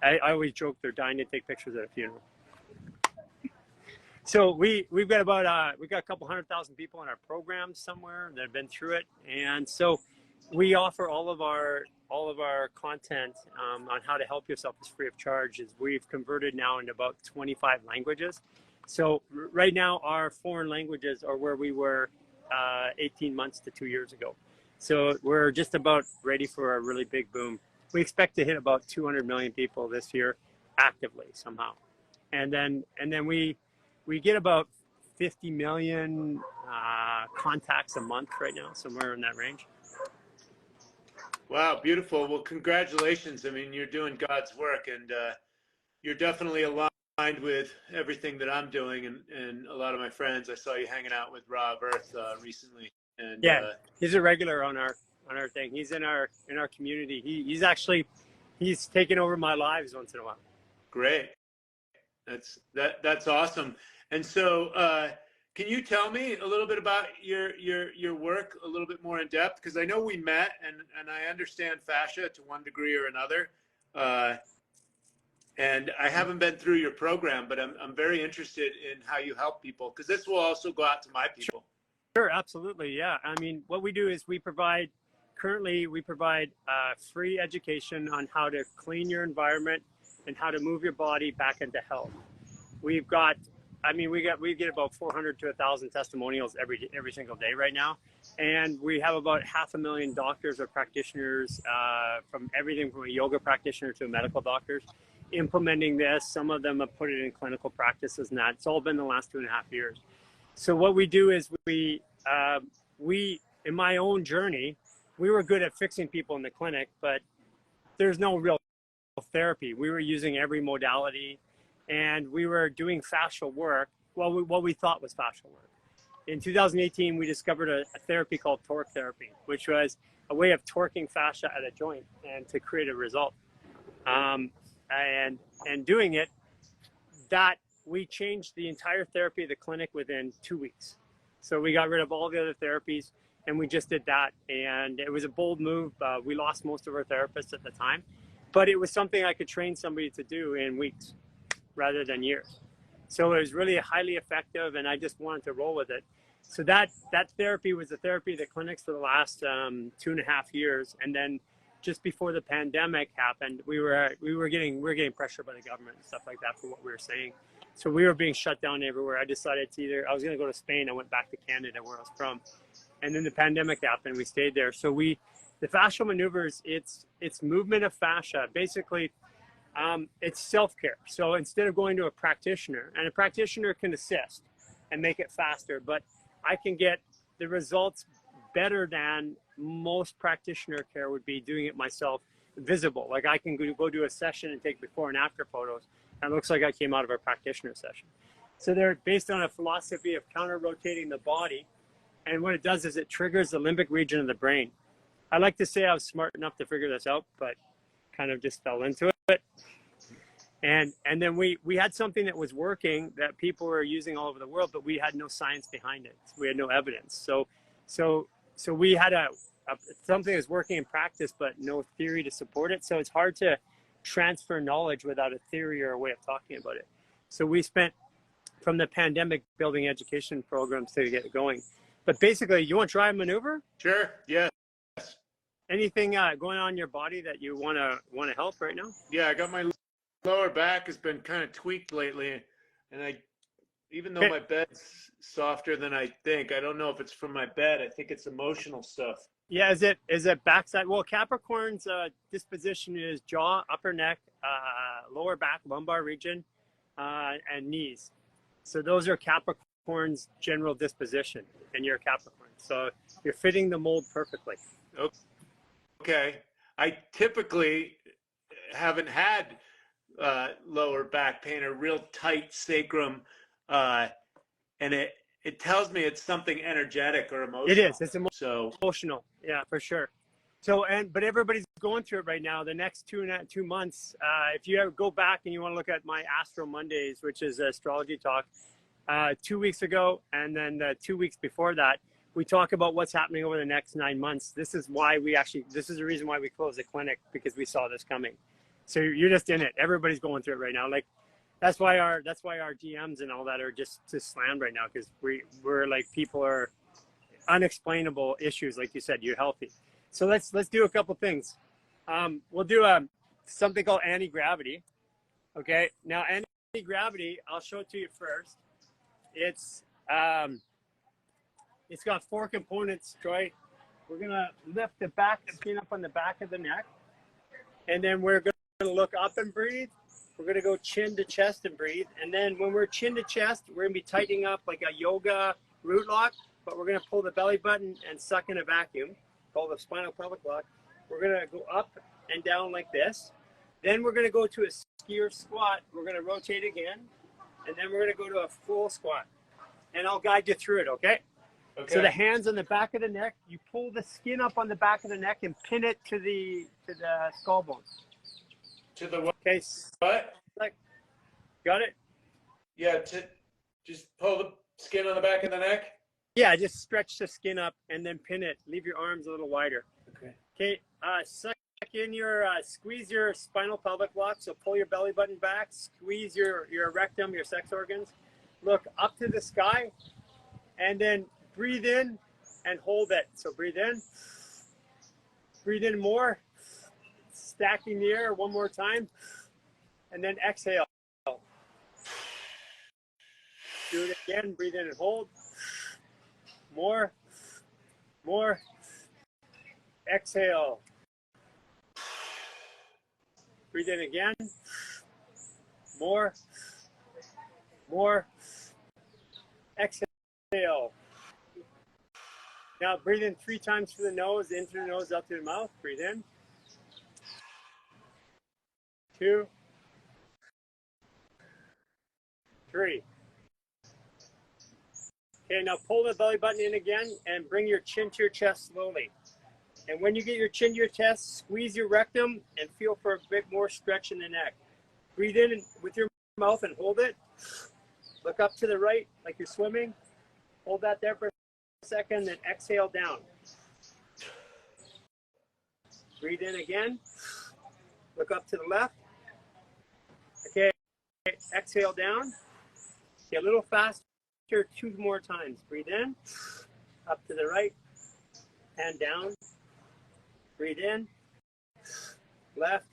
I always joke they're dying to take pictures at a funeral. So we've got about we got a couple 100,000 people in our programs somewhere that have been through it, and so we offer all of our content on how to help yourself is free of charge. We've converted now into about 25 languages. So right now our foreign languages are where we were 18 months to 2 years ago. So we're just about ready for a really big boom. We expect to hit about 200 million people this year actively somehow. And then we get about 50 million contacts a month right now, somewhere in that range. Wow, beautiful. Well, congratulations. I mean, you're doing God's work, and you're definitely aligned with everything that I'm doing, and a lot of my friends. I saw you hanging out with Raw of Earth recently. And yeah, he's a regular on our thing. He's in our community. He's taken over my lives once in a while. Great. That's awesome. And so can you tell me a little bit about your work a little bit more in depth? Because I know we met, and I understand fascia to one degree or another. And I haven't been through your program, but I'm very interested in how you help people, because this will also go out to my people. Sure, absolutely. Yeah. I mean, what we do is we provide free education on how to clean your environment and how to move your body back into health. We get about 400 to 1,000 testimonials every single day right now, and we have about 500,000 doctors or practitioners, from everything from a yoga practitioner to a medical doctors, implementing this. Some of them have put it in clinical practices, and that it's all been the last 2.5 years. So what we do is we in my own journey, we were good at fixing people in the clinic, but there's no real therapy. We were using every modality, and we were doing fascial work, what we thought was fascial work. In 2018, we discovered a therapy called torque therapy, which was a way of torquing fascia at a joint and to create a result. And doing it, that we changed the entire therapy of the clinic within 2 weeks. So we got rid of all the other therapies, and we just did that. And it was a bold move. We lost most of our therapists at the time, but it was something I could train somebody to do in weeks rather than years. So it was really highly effective, and I just wanted to roll with it. So that therapy was the therapy of the clinics for the last 2.5 years. And then just before the pandemic happened, we were getting pressure by the government and stuff like that for what we were saying. So we were being shut down everywhere. I decided I was going to go to Spain. I went back to Canada, where I was from. And then the pandemic happened. We stayed there. So the fascial maneuvers, it's movement of fascia. Basically, it's self-care. So instead of going to a practitioner, and a practitioner can assist and make it faster, but I can get the results better than most practitioner care would be doing it myself, visible. Like, I can go do a session and take before and after photos, and it looks like I came out of a practitioner session. So they're based on a philosophy of counter-rotating the body, and what it does is it triggers the limbic region of the brain. I like to say I was smart enough to figure this out, but kind of just fell into it. And then we had something that was working that people were using all over the world, but we had no science behind it. We had no evidence. So we had something that was working in practice, but no theory to support it. So it's hard to transfer knowledge without a theory or a way of talking about it. So we spent from the pandemic building education programs to get it going. But basically, you want to try a maneuver? Sure. Yes. Anything going on in your body that you want to help right now? Yeah, I got my lower back has been kind of tweaked lately, and even though my bed's softer than I think, I don't know if it's from my bed. I think it's emotional stuff. Yeah, is it backside? Well, Capricorn's disposition is jaw, upper neck, lower back, lumbar region, and knees. So those are Capricorn's general disposition, and you're a Capricorn. So you're fitting the mold perfectly. Okay. I typically haven't had lower back pain or real tight sacrum, and it tells me it's something energetic or emotional. It is. It's so emotional. Yeah, for sure. So but everybody's going through it right now. The next 2 months, if you ever go back and you want to look at my Astro Mondays, which is astrology talk, 2 weeks ago, and then 2 weeks before that, we talk about what's happening over the next 9 months. This is the reason why we closed the clinic, because we saw this coming. So you're just in it. Everybody's going through it right now. Like that's why our DMs and all that are just slammed right now, because we're like, people are unexplainable issues. Like you said, you're healthy. So let's do a couple things. We'll do something called anti-gravity. Okay. Now anti-gravity, I'll show it to you first. It's got 4 components, Troy. We're gonna lift the skin up on the back of the neck, and then we're gonna look up and breathe. We're gonna go chin to chest and breathe, and then when we're chin to chest, we're gonna be tightening up like a yoga root lock, but we're gonna pull the belly button and suck in a vacuum, called the spinal pelvic lock. We're gonna go up and down like this. Then we're gonna go to a skier squat. We're gonna rotate again, and then we're gonna go to a full squat. And I'll guide you through it, okay? okay. So the hands on the back of the neck, you pull the skin up on the back of the neck and pin it to the skull bones. To the what? Okay. What? Like, got it? Yeah, just pull the skin on the back of the neck? Yeah, just stretch the skin up and then pin it. Leave your arms a little wider. Okay. Okay, suck in squeeze your spinal pelvic lock. So pull your belly button back, squeeze your rectum, your sex organs. Look up to the sky, and then breathe in and hold it. So breathe in more, stacking the air one more time, and then exhale. Do it again, breathe in and hold. More, exhale. Breathe in again, more, exhale. Now breathe in 3 times through the nose, in through the nose, out through the mouth. Breathe in. 2, 3. Okay, now pull the belly button in again and bring your chin to your chest slowly. And when you get your chin to your chest, squeeze your rectum and feel for a bit more stretch in the neck. Breathe in with your mouth and hold it. Look up to the right like you're swimming. Hold that there for a second, then exhale down. Breathe in again. Look up to the left. Okay, exhale down. Okay, a little faster, 2 more times. Breathe in, up to the right, and down. Breathe in, left,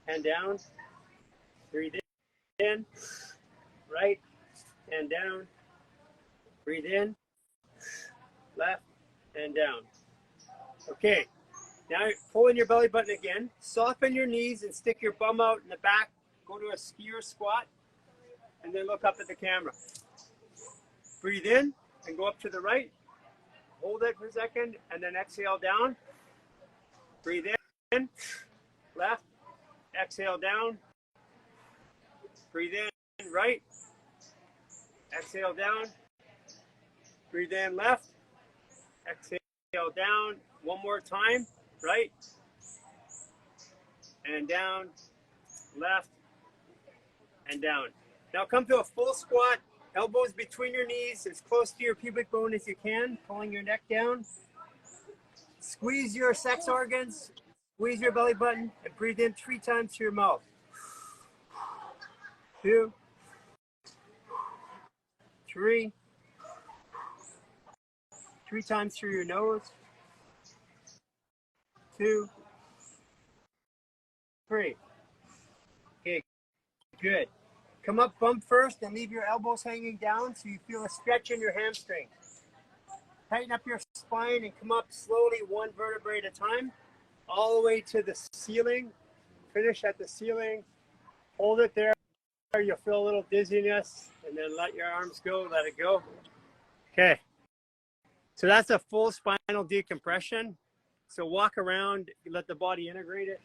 and down. Breathe in, right, and down. Breathe in, left, and down. Okay, now pull in your belly button again. Soften your knees and stick your bum out in the back. Go to a skier squat, and then look up at the camera. Breathe in and go up to the right. Hold it for a second, and then exhale down. Breathe in, left, exhale down. Breathe in, right, exhale down. Breathe in, left, exhale down. One more time, right, and down, left, and down. Now come to a full squat, elbows between your knees, as close to your pubic bone as you can, pulling your neck down. Squeeze your sex organs, squeeze your belly button, and breathe in 3 times through your mouth. 2, 3. 3 times through your nose. 2, 3. Okay, good. Come up bump first and leave your elbows hanging down so you feel a stretch in your hamstring. Tighten up your spine and come up slowly 1 vertebrae at a time, all the way to the ceiling. Finish at the ceiling. Hold it there. You'll feel a little dizziness, and then let your arms go, let it go. Okay. So that's a full spinal decompression. So walk around, let the body integrate it.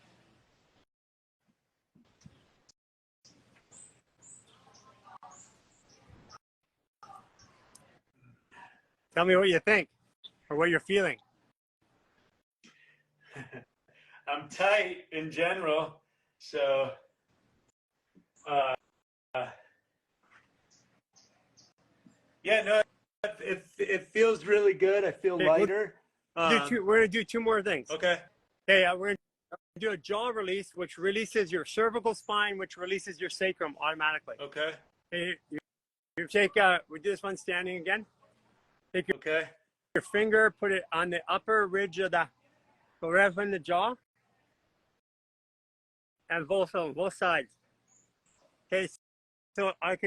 Tell me what you think or what you're feeling. I'm tight in general, so yeah, no, it feels really good. I feel lighter. We're gonna do 2 more things. Okay. Okay, we're gonna do a jaw release, which releases your cervical spine, which releases your sacrum automatically. Okay. Okay, you take we do this one standing again. Take your finger, put it on the upper ridge of the right in the jaw, and both sides. Okay, so you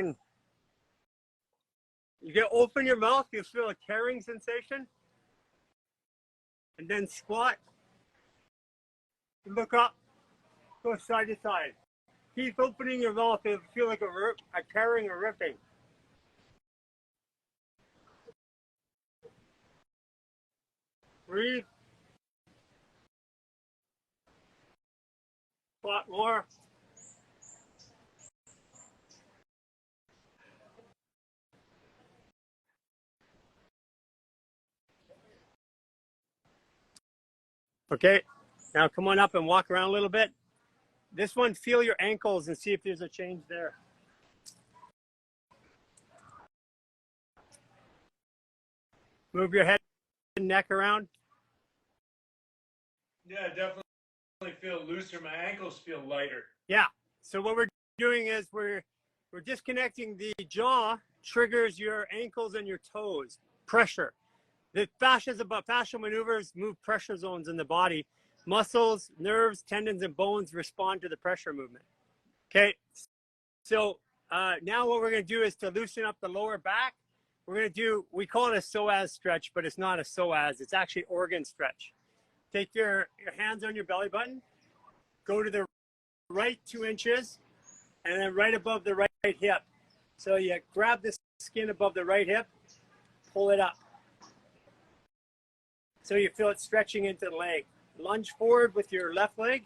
can open your mouth, you feel a tearing sensation, and then squat, look up, go side to side. Keep opening your mouth, you'll feel like a tearing or ripping. Breathe. Squat more. Okay, now come on up and walk around a little bit. This one, feel your ankles and see if there's a change there. Move your head and neck around. Yeah, definitely feel looser. My ankles feel lighter. Yeah, so what we're doing is we're disconnecting the jaw, triggers your ankles and your toes, pressure. The fascial maneuvers move pressure zones in the body. Muscles, nerves, tendons, and bones respond to the pressure movement. Okay, so now what we're going to do is to loosen up the lower back. We're going to do, we call it a psoas stretch, but it's not a psoas. It's actually organ stretch. Take your hands on your belly button, go to the right 2 inches, and then right above the right hip. So you grab the skin above the right hip, pull it up. So you feel it stretching into the leg. Lunge forward with your left leg.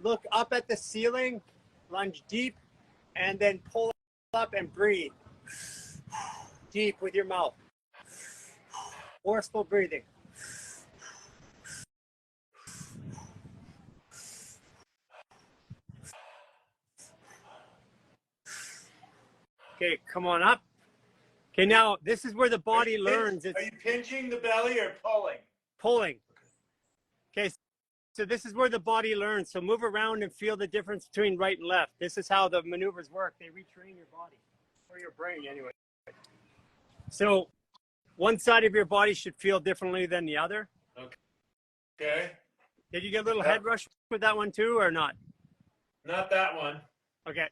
Look up at the ceiling, lunge deep, and then pull up and breathe. Deep with your mouth. Forceful breathing. Okay, come on up. Okay, now this is where the body learns. Are you pinching the belly or pulling? Pulling. Okay, so this is where the body learns. So move around and feel the difference between right and left. This is how the maneuvers work. They retrain your body, or your brain anyway. So one side of your body should feel differently than the other. Okay. Did you get a little head rush with that one too, or not? Not that one. Okay.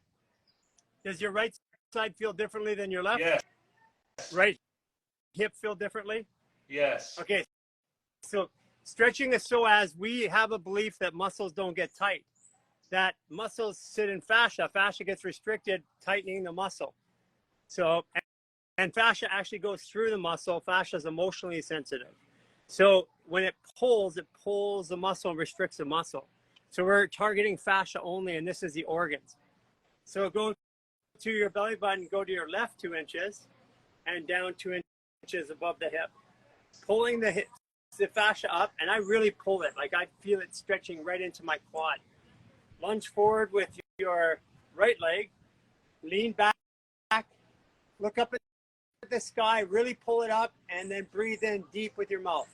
Does your right side feel differently than your left? Yes. Right hip feel differently? Yes. Okay. So stretching is so as we have a belief that muscles don't get tight, that muscles sit in fascia. Fascia gets restricted, tightening the muscle. So, and fascia actually goes through the muscle. Fascia is emotionally sensitive. So when it pulls the muscle and restricts the muscle. So we're targeting fascia only, and this is the organs. So go to your belly button, go to your left 2 inches, and down 2 inches above the hip. Pulling the fascia up, and I really pull it. Like I feel it stretching right into my quad. Lunge forward with your right leg, lean back, look up at the sky, really pull it up, and then breathe in deep with your mouth.